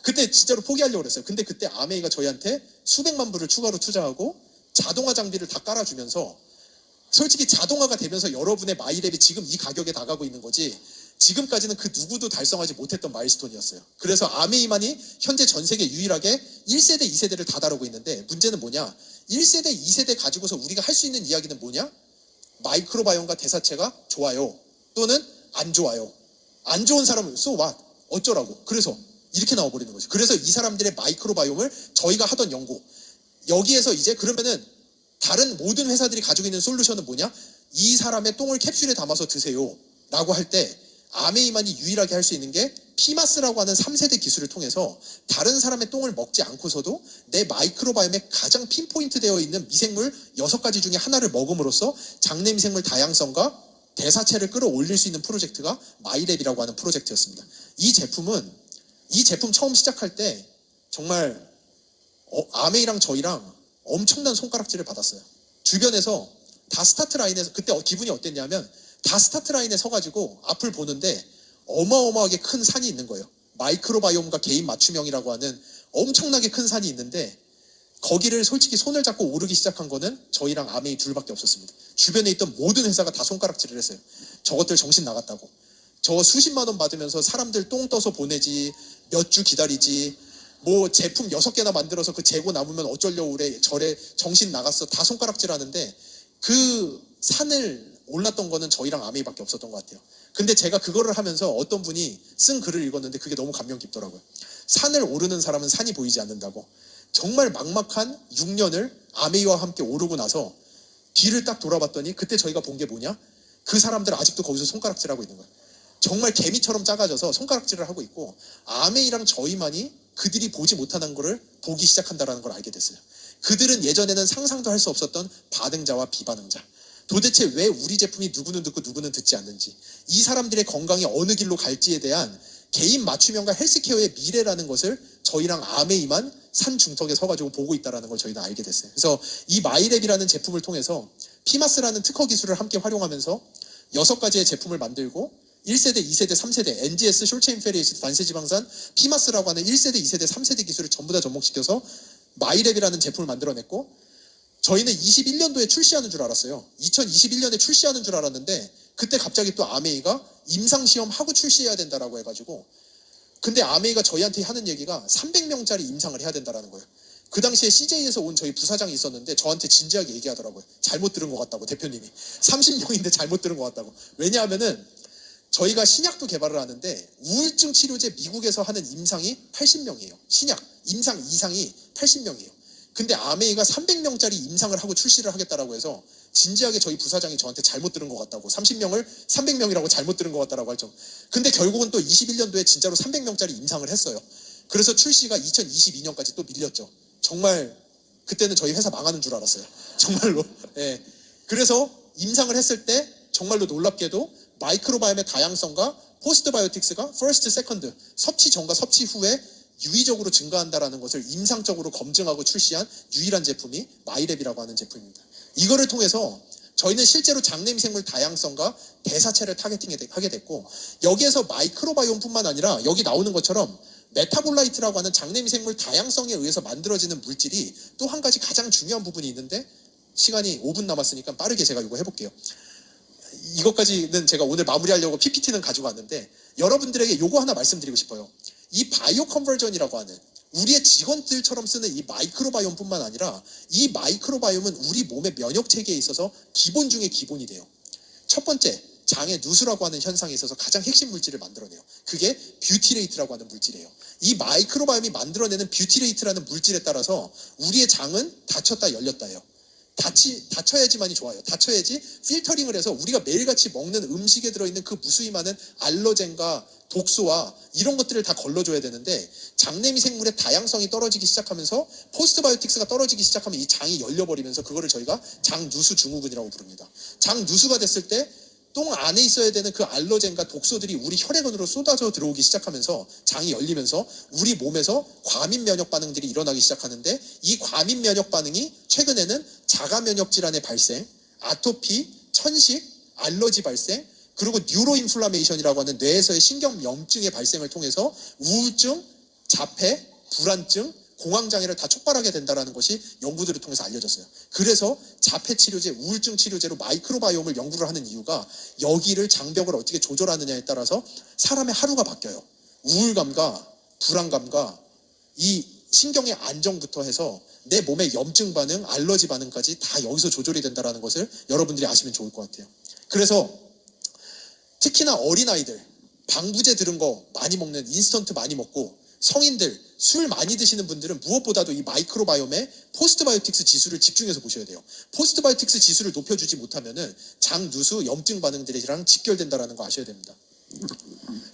그때 진짜로 포기하려고 그랬어요. 근데 그때 아메이가 저희한테 수백만 불을 추가로 투자하고 자동화 장비를 다 깔아주면서, 솔직히 자동화가 되면서 여러분의 마이랩이 지금 이 가격에 나가고 있는 거지 지금까지는 그 누구도 달성하지 못했던 마일스톤이었어요. 그래서 아메이만이 현재 전 세계 유일하게 1세대, 2세대를 다 다루고 있는데, 문제는 뭐냐? 1세대, 2세대 가지고서 우리가 할 수 있는 이야기는 뭐냐? 마이크로바이옴과 대사체가 좋아요 또는 안 좋아요. 안 좋은 사람은 so what? 어쩌라고? 그래서 이렇게 나와버리는 거죠. 그래서 이 사람들의 마이크로바이옴을 저희가 하던 연구, 여기에서 이제 그러면은 다른 모든 회사들이 가지고 있는 솔루션은 뭐냐? 이 사람의 똥을 캡슐에 담아서 드세요 라고 할 때 아메이만이 유일하게 할 수 있는 게 피마스라고 하는 3세대 기술을 통해서 다른 사람의 똥을 먹지 않고서도 내 마이크로바이옴에 가장 핀포인트 되어 있는 미생물 6가지 중에 하나를 먹음으로써 장내 미생물 다양성과 대사체를 끌어올릴 수 있는 프로젝트가 마이랩이라고 하는 프로젝트였습니다. 이 제품 처음 시작할 때 정말 아메이랑 저희랑 엄청난 손가락질을 받았어요. 주변에서 다 스타트 라인에서 그때 기분이 어땠냐면 다 스타트 라인에 서가지고 앞을 보는데 어마어마하게 큰 산이 있는 거예요. 마이크로바이옴과 개인 맞춤형이라고 하는 엄청나게 큰 산이 있는데 거기를 솔직히 손을 잡고 오르기 시작한 거는 저희랑 아메이 둘밖에 없었습니다. 주변에 있던 모든 회사가 다 손가락질을 했어요. 저것들 정신 나갔다고. 저 수십만 원 받으면서 사람들 똥 떠서 보내지, 몇 주 기다리지, 뭐 제품 6개나 만들어서 그 재고 남으면 어쩌려고 그래, 저래 정신 나갔어. 다 손가락질 하는데 그 산을 올랐던 거는 저희랑 아메이밖에 없었던 것 같아요. 근데 제가 그거를 하면서 어떤 분이 쓴 글을 읽었는데 그게 너무 감명 깊더라고요. 산을 오르는 사람은 산이 보이지 않는다고. 정말 막막한 6년을 아메이와 함께 오르고 나서 뒤를 딱 돌아봤더니 그때 저희가 본 게 뭐냐? 그 사람들 아직도 거기서 손가락질하고 있는 거예요. 정말 개미처럼 작아져서 손가락질을 하고 있고 아메이랑 저희만이 그들이 보지 못하는 거를 보기 시작한다는 걸 알게 됐어요. 그들은 예전에는 상상도 할 수 없었던 반응자와 비반응자. 도대체 왜 우리 제품이 누구는 듣고 누구는 듣지 않는지, 이 사람들의 건강이 어느 길로 갈지에 대한 개인 맞춤형과 헬스케어의 미래라는 것을 저희랑 아메이만 산 중턱에 서가지고 보고 있다는 걸 저희는 알게 됐어요. 그래서 이 마이랩이라는 제품을 통해서 피마스라는 특허 기술을 함께 활용하면서 6가지의 제품을 만들고 1세대, 2세대, 3세대, NGS, 숄체인 페리에시드, 단세지방산, 피마스라고 하는 1세대, 2세대, 3세대 기술을 전부 다 접목시켜서 마이랩이라는 제품을 만들어냈고 저희는 21년도에 출시하는 줄 알았어요. 2021년에 출시하는 줄 알았는데 그때 갑자기 또 아메이가 임상시험 하고 출시해야 된다라고 해가지고 근데 아메이가 저희한테 하는 얘기가 300명짜리 임상을 해야 된다라는 거예요. 그 당시에 CJ에서 온 저희 부사장이 있었는데 저한테 진지하게 얘기하더라고요. 잘못 들은 것 같다고 대표님이. 30명인데 잘못 들은 것 같다고. 왜냐하면은 저희가 신약도 개발을 하는데 우울증 치료제 미국에서 하는 임상이 80명이에요. 신약, 임상 이상이 80명이에요. 근데 아메이가 300명짜리 임상을 하고 출시를 하겠다라고 해서 진지하게 저희 부사장이 저한테 잘못 들은 것 같다고 30명을 300명이라고 잘못 들은 것 같다라고 할 정도. 근데 결국은 또 21년도에 진짜로 300명짜리 임상을 했어요. 그래서 출시가 2022년까지 또 밀렸죠. 정말 그때는 저희 회사 망하는 줄 알았어요. 정말로. 예. 그래서 임상을 했을 때 정말로 놀랍게도 마이크로바이옴의 다양성과 포스트바이오틱스가 퍼스트, 세컨드, 섭취 전과 섭취 후에 유의적으로 증가한다는 것을 임상적으로 검증하고 출시한 유일한 제품이 마이랩이라고 하는 제품입니다. 이거를 통해서 저희는 실제로 장내미생물 다양성과 대사체를 타겟팅하게 됐고 여기에서 마이크로바이옴뿐만 아니라 여기 나오는 것처럼 메타볼라이트라고 하는 장내미생물 다양성에 의해서 만들어지는 물질이 또 한 가지 가장 중요한 부분이 있는데 시간이 5분 남았으니까 빠르게 제가 이거 해볼게요. 이것까지는 제가 오늘 마무리하려고 PPT는 가지고 왔는데 여러분들에게 이거 하나 말씀드리고 싶어요. 이 바이오 컨버전이라고 하는 우리의 직원들처럼 쓰는 이 마이크로바이옴뿐만 아니라 이 마이크로바이옴은 우리 몸의 면역 체계에 있어서 기본 중에 기본이 돼요. 첫 번째, 장의 누수라고 하는 현상에 있어서 가장 핵심 물질을 만들어내요. 그게 뷰티레이트라고 하는 물질이에요. 이 마이크로바이옴이 만들어내는 뷰티레이트라는 물질에 따라서 우리의 장은 닫혔다 열렸다 해요. 닫혀야지만이 좋아요. 닫혀야지 필터링을 해서 우리가 매일같이 먹는 음식에 들어있는 그 무수히 많은 알러젠과 독소와 이런 것들을 다 걸러줘야 되는데 장내미생물의 다양성이 떨어지기 시작하면서 포스트바이오틱스가 떨어지기 시작하면 이 장이 열려버리면서 그거를 저희가 장누수 증후군이라고 부릅니다. 장누수가 됐을 때 똥 안에 있어야 되는 그 알러젠과 독소들이 우리 혈액원으로 쏟아져 들어오기 시작하면서 장이 열리면서 우리 몸에서 과민 면역 반응들이 일어나기 시작하는데 이 과민 면역 반응이 최근에는 자가 면역 질환의 발생, 아토피, 천식, 알러지 발생, 그리고 뉴로인플라메이션이라고 하는 뇌에서의 신경염증의 발생을 통해서 우울증, 자폐, 불안증, 공황장애를 다 촉발하게 된다는 것이 연구들을 통해서 알려졌어요. 그래서 자폐 치료제, 우울증 치료제로 마이크로바이옴을 연구를 하는 이유가 여기를 장벽을 어떻게 조절하느냐에 따라서 사람의 하루가 바뀌어요. 우울감과 불안감과 이 신경의 안정부터 해서 내 몸의 염증 반응, 알러지 반응까지 다 여기서 조절이 된다는 것을 여러분들이 아시면 좋을 것 같아요. 그래서 특히나 어린아이들, 방부제 들은 거 많이 먹는 인스턴트 많이 먹고 성인들, 술 많이 드시는 분들은 무엇보다도 이 마이크로바이옴의 포스트바이오틱스 지수를 집중해서 보셔야 돼요. 포스트바이오틱스 지수를 높여주지 못하면은 장, 누수, 염증 반응들이랑 직결된다는 거 아셔야 됩니다.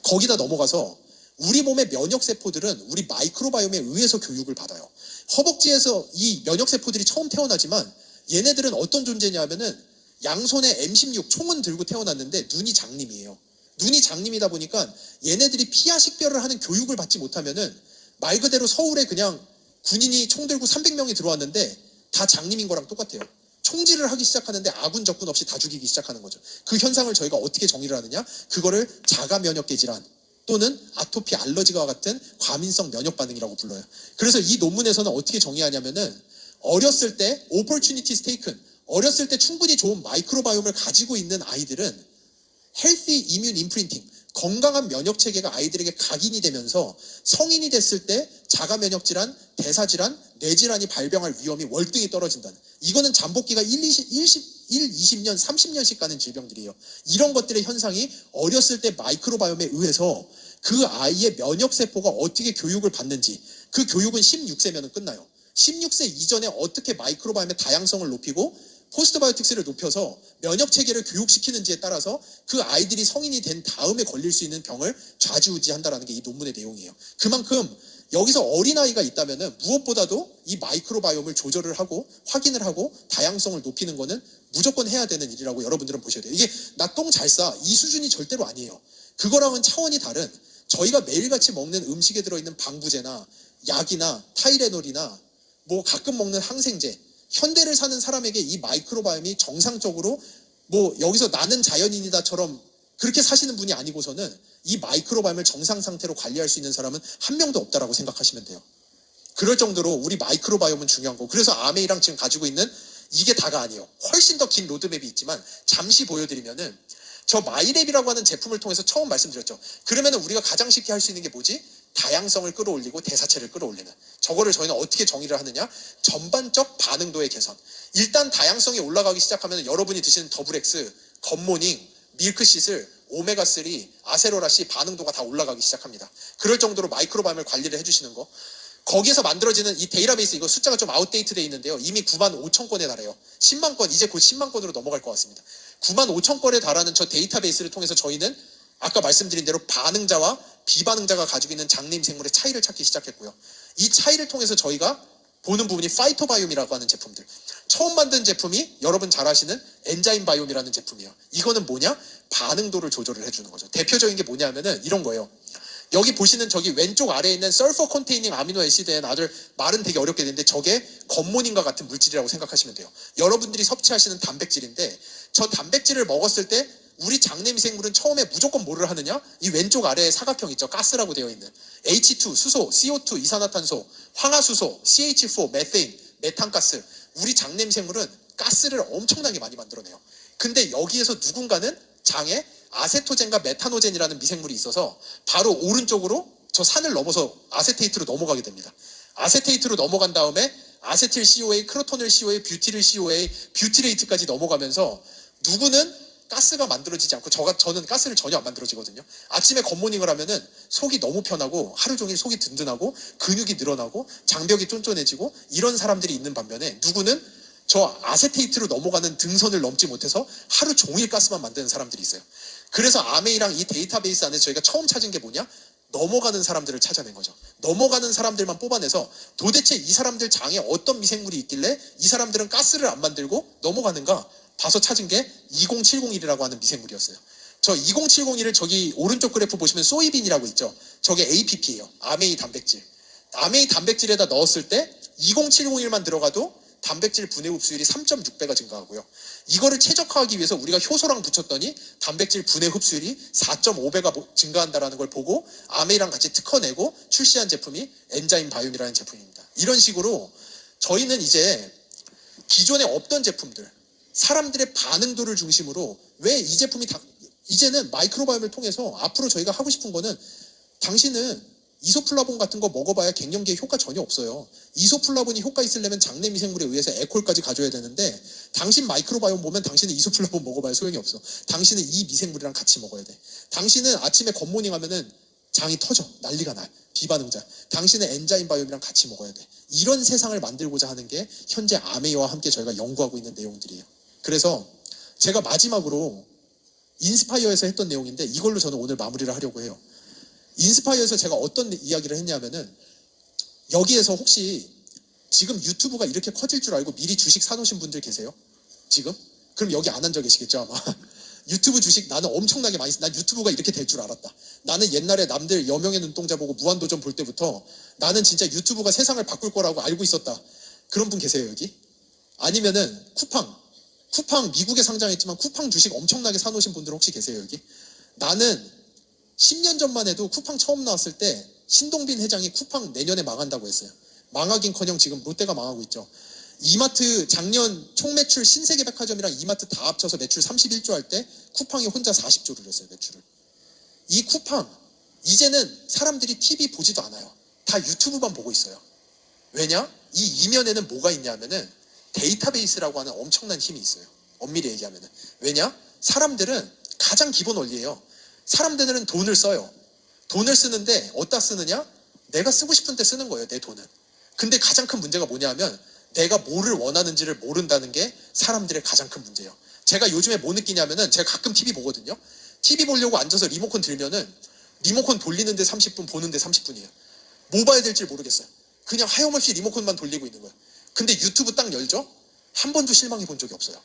거기다 넘어가서 우리 몸의 면역세포들은 우리 마이크로바이옴에 의해서 교육을 받아요. 허벅지에서 이 면역세포들이 처음 태어나지만 얘네들은 어떤 존재냐면은 양손에 M16 총은 들고 태어났는데 눈이 장님이에요. 눈이 장님이다 보니까 얘네들이 피하 식별을 하는 교육을 받지 못하면은 말 그대로 서울에 그냥 군인이 총 들고 300명이 들어왔는데 다 장님인 거랑 똑같아요. 총질을 하기 시작하는데 아군 적군 없이 다 죽이기 시작하는 거죠. 그 현상을 저희가 어떻게 정의를 하느냐? 그거를 자가 면역계 질환 또는 아토피 알러지와 같은 과민성 면역 반응이라고 불러요. 그래서 이 논문에서는 어떻게 정의하냐면은 어렸을 때 opportunities taken, 어렸을 때 충분히 좋은 마이크로바이옴을 가지고 있는 아이들은 healthy immune imprinting, 건강한 면역 체계가 아이들에게 각인이 되면서 성인이 됐을 때 자가 면역 질환, 대사 질환, 뇌 질환이 발병할 위험이 월등히 떨어진다는. 이거는 잠복기가 20년, 30년씩 가는 질병들이에요. 이런 것들의 현상이 어렸을 때 마이크로바이옴에 의해서 그 아이의 면역 세포가 어떻게 교육을 받는지, 그 교육은 16세면 끝나요. 16세 이전에 어떻게 마이크로바이옴의 다양성을 높이고 포스트바이오틱스를 높여서 면역 체계를 교육시키는지에 따라서 그 아이들이 성인이 된 다음에 걸릴 수 있는 병을 좌지우지한다는 게 이 논문의 내용이에요. 그만큼 여기서 어린아이가 있다면 무엇보다도 이 마이크로바이옴을 조절을 하고 확인을 하고 다양성을 높이는 거는 무조건 해야 되는 일이라고 여러분들은 보셔야 돼요. 이게 나 똥 잘 싸 이 수준이 절대로 아니에요. 그거랑은 차원이 다른, 저희가 매일같이 먹는 음식에 들어있는 방부제나 약이나 타이레놀이나 뭐 가끔 먹는 항생제, 현대를 사는 사람에게 이 마이크로바이옴이 정상적으로 뭐 여기서 나는 자연인이다처럼 그렇게 사시는 분이 아니고서는 이 마이크로바이옴을 정상 상태로 관리할 수 있는 사람은 한 명도 없다라고 생각하시면 돼요. 그럴 정도로 우리 마이크로바이옴은 중요한 거. 그래서 아메이랑 지금 가지고 있는 이게 다가 아니에요. 훨씬 더 긴 로드맵이 있지만 잠시 보여드리면은, 저 마이랩이라고 하는 제품을 통해서 처음 말씀드렸죠. 그러면은 우리가 가장 쉽게 할 수 있는 게 뭐지? 다양성을 끌어올리고 대사체를 끌어올리는. 저거를 저희는 어떻게 정의를 하느냐? 전반적 반응도의 개선. 일단 다양성이 올라가기 시작하면 여러분이 드시는 더블엑스, 겉모닝, 밀크시슬, 오메가3, 아세로라씨 반응도가 다 올라가기 시작합니다. 그럴 정도로 마이크로바이옴을 관리를 해주시는 거. 거기에서 만들어지는 이 데이터베이스, 이거 숫자가 좀 아웃데이트되어 있는데요. 이미 95,000건에 달해요. 10만 건, 이제 곧 10만 건으로 넘어갈 것 같습니다. 95,000건에 달하는 저 데이터베이스를 통해서 저희는 아까 말씀드린 대로 반응자와 비반응자가 가지고 있는 장내임 생물의 차이를 찾기 시작했고요. 이 차이를 통해서 저희가 보는 부분이 파이토바이옴이라고 하는 제품들. 처음 만든 제품이 여러분 잘 아시는 엔자임 바이옴이라는 제품이에요. 이거는 뭐냐? 반응도를 조절을 해주는 거죠. 대표적인 게 뭐냐면은 이런 거예요. 여기 보시는 저기 왼쪽 아래에 있는 설퍼 컨테이닝 아미노 애시드에 다들 말은 되게 어렵게 되는데 저게 겉모닝과 같은 물질이라고 생각하시면 돼요. 여러분들이 섭취하시는 단백질인데 저 단백질을 먹었을 때 우리 장내미 생물은 처음에 무조건 뭐를 하느냐? 이 왼쪽 아래에 사각형 있죠. 가스라고 되어 있는 H2, 수소, CO2, 이산화탄소, 황화수소, CH4, 메테인, 메탄가스. 우리 장내미 생물은 가스를 엄청나게 많이 만들어내요. 근데 여기에서 누군가는 장에 아세토젠과 메타노젠이라는 미생물이 있어서 바로 오른쪽으로 저 산을 넘어서 아세테이트로 넘어가게 됩니다. 아세테이트로 넘어간 다음에 아세틸 COA, 크로토닐 COA, 뷰티릴 COA, 뷰티레이트까지 넘어가면서 누구는 가스가 만들어지지 않고 저는 가스를 전혀 안 만들어지거든요. 아침에 겉모닝을 하면은 속이 너무 편하고 하루 종일 속이 든든하고 근육이 늘어나고 장벽이 쫀쫀해지고 이런 사람들이 있는 반면에 누구는 저 아세테이트로 넘어가는 등선을 넘지 못해서 하루 종일 가스만 만드는 사람들이 있어요. 그래서 아메이랑 이 데이터베이스 안에서 저희가 처음 찾은 게 뭐냐? 넘어가는 사람들을 찾아낸 거죠. 넘어가는 사람들만 뽑아내서 도대체 이 사람들 장에 어떤 미생물이 있길래 이 사람들은 가스를 안 만들고 넘어가는가 봐서 찾은 게 20701이라고 하는 미생물이었어요. 저 20701을 저기 오른쪽 그래프 보시면 소이빈이라고 있죠. 저게 APP예요. 아메이 단백질. 아메이 단백질에다 넣었을 때 20701만 들어가도 단백질 분해 흡수율이 3.6배가 증가하고요. 이거를 최적화하기 위해서 우리가 효소랑 붙였더니 단백질 분해 흡수율이 4.5배가 증가한다는 걸 보고 아메이랑 같이 특허내고 출시한 제품이 엔자임 바이옴이라는 제품입니다. 이런 식으로 저희는 이제 기존에 없던 제품들, 사람들의 반응도를 중심으로 왜 이 제품이 이제는 마이크로바이옴을 통해서 앞으로 저희가 하고 싶은 거는 당신은 이소플라본 같은 거 먹어봐야 갱년기에 효과 전혀 없어요. 이소플라본이 효과 있으려면 장내 미생물에 의해서 에콜까지 가져야 되는데 당신 마이크로바이옴 보면 당신은 이소플라본 먹어봐야 소용이 없어. 당신은 이 미생물이랑 같이 먹어야 돼. 당신은 아침에 겉모닝 하면은 장이 터져. 난리가 나. 비반응자. 당신은 엔자임 바이옴이랑 같이 먹어야 돼. 이런 세상을 만들고자 하는 게 현재 아메이와 함께 저희가 연구하고 있는 내용들이에요. 그래서 제가 마지막으로 인스파이어에서 했던 내용인데 이걸로 저는 오늘 마무리를 하려고 해요. 인스파이어에서 제가 어떤 이야기를 했냐면은 여기에서 혹시 지금 유튜브가 이렇게 커질 줄 알고 미리 주식 사놓으신 분들 계세요? 지금? 그럼 여기 안 앉아 계시겠죠 아마. 유튜브 주식 나는 엄청나게 많이 난 유튜브가 이렇게 될 줄 알았다. 나는 옛날에 남들 여명의 눈동자 보고 무한도전 볼 때부터 나는 진짜 유튜브가 세상을 바꿀 거라고 알고 있었다. 그런 분 계세요 여기? 아니면은 쿠팡 미국에 상장했지만 쿠팡 주식 엄청나게 사놓으신 분들 혹시 계세요 여기? 나는 10년 전만 해도 쿠팡 처음 나왔을 때 신동빈 회장이 쿠팡 내년에 망한다고 했어요. 망하긴커녕 지금 롯데가 망하고 있죠. 이마트 작년 총매출 신세계백화점이랑 이마트 다 합쳐서 매출 31조 할 때 쿠팡이 혼자 40조를 했어요 매출을. 이 쿠팡 이제는 사람들이 TV 보지도 않아요. 다 유튜브만 보고 있어요. 왜냐? 이 이면에는 뭐가 있냐면은 데이터베이스라고 하는 엄청난 힘이 있어요. 엄밀히 얘기하면은. 왜냐? 사람들은 가장 기본 원리예요. 사람들은 돈을 써요. 돈을 쓰는데 어디다 쓰느냐? 내가 쓰고 싶은 데 쓰는 거예요, 내 돈은. 근데 가장 큰 문제가 뭐냐면 내가 뭐를 원하는지를 모른다는 게 사람들의 가장 큰 문제예요. 제가 요즘에 뭐 느끼냐면은 제가 가끔 TV 보거든요. TV 보려고 앉아서 리모컨 들면은 리모컨 돌리는데 30분, 보는데 30분이에요. 뭐 봐야 될지 모르겠어요. 그냥 하염없이 리모컨만 돌리고 있는 거예요. 근데 유튜브 딱 열죠? 한 번도 실망해 본 적이 없어요.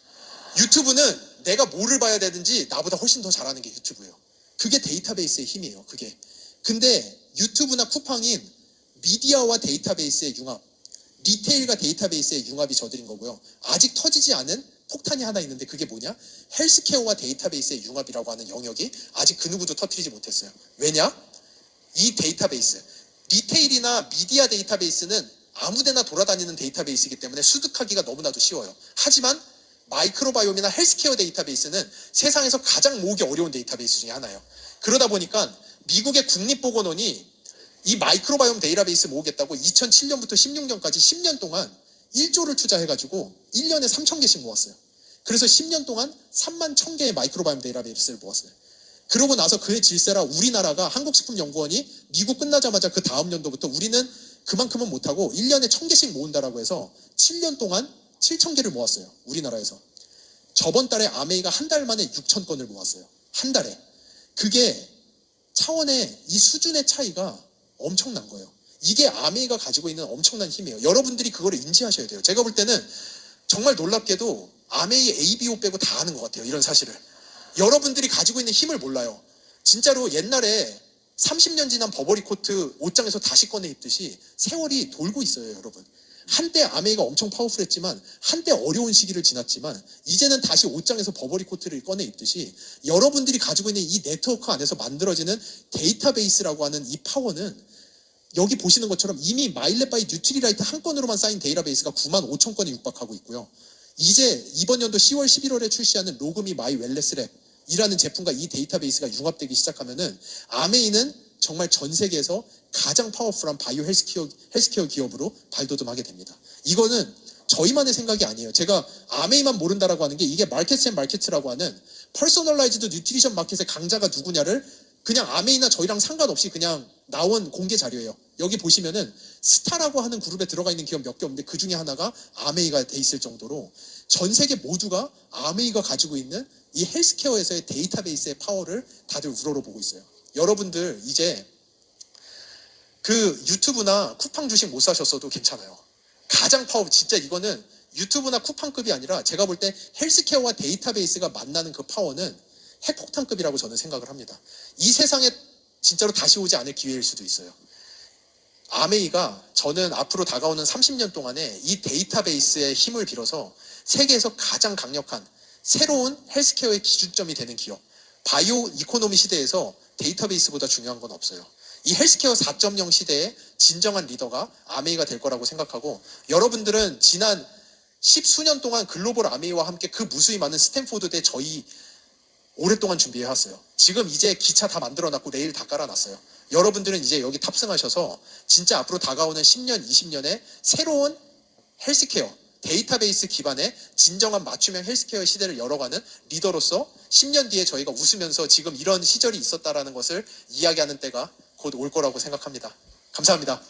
유튜브는 내가 뭐를 봐야 되든지 나보다 훨씬 더 잘하는 게 유튜브예요. 그게 데이터베이스의 힘이에요. 그게. 근데 유튜브나 쿠팡인 미디어와 데이터베이스의 융합, 리테일과 데이터베이스의 융합이 저들인 거고요. 아직 터지지 않은 폭탄이 하나 있는데 그게 뭐냐? 헬스케어와 데이터베이스의 융합이라고 하는 영역이 아직 그 누구도 터뜨리지 못했어요. 왜냐? 이 데이터베이스, 리테일이나 미디어 데이터베이스는 아무데나 돌아다니는 데이터베이스이기 때문에 수득하기가 너무나도 쉬워요. 하지만 마이크로바이옴이나 헬스케어 데이터베이스는 세상에서 가장 모으기 어려운 데이터베이스 중에 하나예요. 그러다 보니까 미국의 국립보건원이 이 마이크로바이옴 데이터베이스 모으겠다고 2007년부터 16년까지 10년 동안 1조를 투자해가지고 1년에 3,000개씩 모았어요. 그래서 10년 동안 3만 1,000개의 마이크로바이옴 데이터베이스를 모았어요. 그러고 나서 그의 질세라 우리나라가 한국식품연구원이 미국 끝나자마자 그 다음 연도부터 우리는 그만큼은 못하고 1년에 1,000개씩 모은다라고 해서 7년 동안 7,000개를 모았어요. 우리나라에서. 저번 달에 아메이가 한 달 만에 6,000건을 모았어요. 한 달에. 그게 차원의 이 수준의 차이가 엄청난 거예요. 이게 아메이가 가지고 있는 엄청난 힘이에요. 여러분들이 그거를 인지하셔야 돼요. 제가 볼 때는 정말 놀랍게도 아메이 ABO 빼고 다 아는 것 같아요. 이런 사실을. 여러분들이 가지고 있는 힘을 몰라요. 진짜로 옛날에 30년 지난 버버리 코트 옷장에서 다시 꺼내 입듯이 세월이 돌고 있어요, 여러분. 한때 아메이가 엄청 파워풀했지만 한때 어려운 시기를 지났지만 이제는 다시 옷장에서 버버리 코트를 꺼내 입듯이 여러분들이 가지고 있는 이 네트워크 안에서 만들어지는 데이터베이스라고 하는 이 파워는 여기 보시는 것처럼 이미 마일렛 바이 뉴트리라이트 한 건으로만 쌓인 데이터베이스가 95,000건에 육박하고 있고요. 이제 이번 연도 10월, 11월에 출시하는 로그미 마이 웰네스 랩이라는 제품과 이 데이터베이스가 융합되기 시작하면은 아메이는 정말 전 세계에서 가장 파워풀한 바이오 헬스케어 기업으로 발돋움하게 됩니다. 이거는 저희만의 생각이 아니에요. 제가 아메이만 모른다라고 하는 게 이게 마켓 앤 마켓이라고 하는 퍼스널라이즈드 뉴트리션 마켓의 강자가 누구냐를 그냥 아메이나 저희랑 상관없이 그냥 나온 공개 자료예요. 여기 보시면은 스타라고 하는 그룹에 들어가 있는 기업 몇 개 없는데 그 중에 하나가 아메이가 돼 있을 정도로 전 세계 모두가 아메이가 가지고 있는 이 헬스케어에서의 데이터베이스의 파워를 다들 우러러보고 있어요. 여러분들 이제 그 유튜브나 쿠팡 주식 못 사셨어도 괜찮아요. 가장 파워, 진짜 이거는 유튜브나 쿠팡급이 아니라 제가 볼 때 헬스케어와 데이터베이스가 만나는 그 파워는 핵폭탄급이라고 저는 생각을 합니다. 이 세상에 진짜로 다시 오지 않을 기회일 수도 있어요. 아메이가 저는 앞으로 다가오는 30년 동안에 이 데이터베이스의 힘을 빌어서 세계에서 가장 강력한 새로운 헬스케어의 기준점이 되는 기업, 바이오 이코노미 시대에서 데이터베이스보다 중요한 건 없어요. 이 헬스케어 4.0 시대의 진정한 리더가 아메이가 될 거라고 생각하고, 여러분들은 지난 10수년 동안 글로벌 아메이와 함께 그 무수히 많은 스탠포드대 저희 오랫동안 준비해왔어요. 지금 이제 기차 다 만들어놨고 레일 다 깔아놨어요. 여러분들은 이제 여기 탑승하셔서 진짜 앞으로 다가오는 10년, 20년에 새로운 헬스케어, 데이터베이스 기반의 진정한 맞춤형 헬스케어 시대를 열어가는 리더로서 10년 뒤에 저희가 웃으면서 지금 이런 시절이 있었다라는 것을 이야기하는 때가 곧 올 거라고 생각합니다. 감사합니다.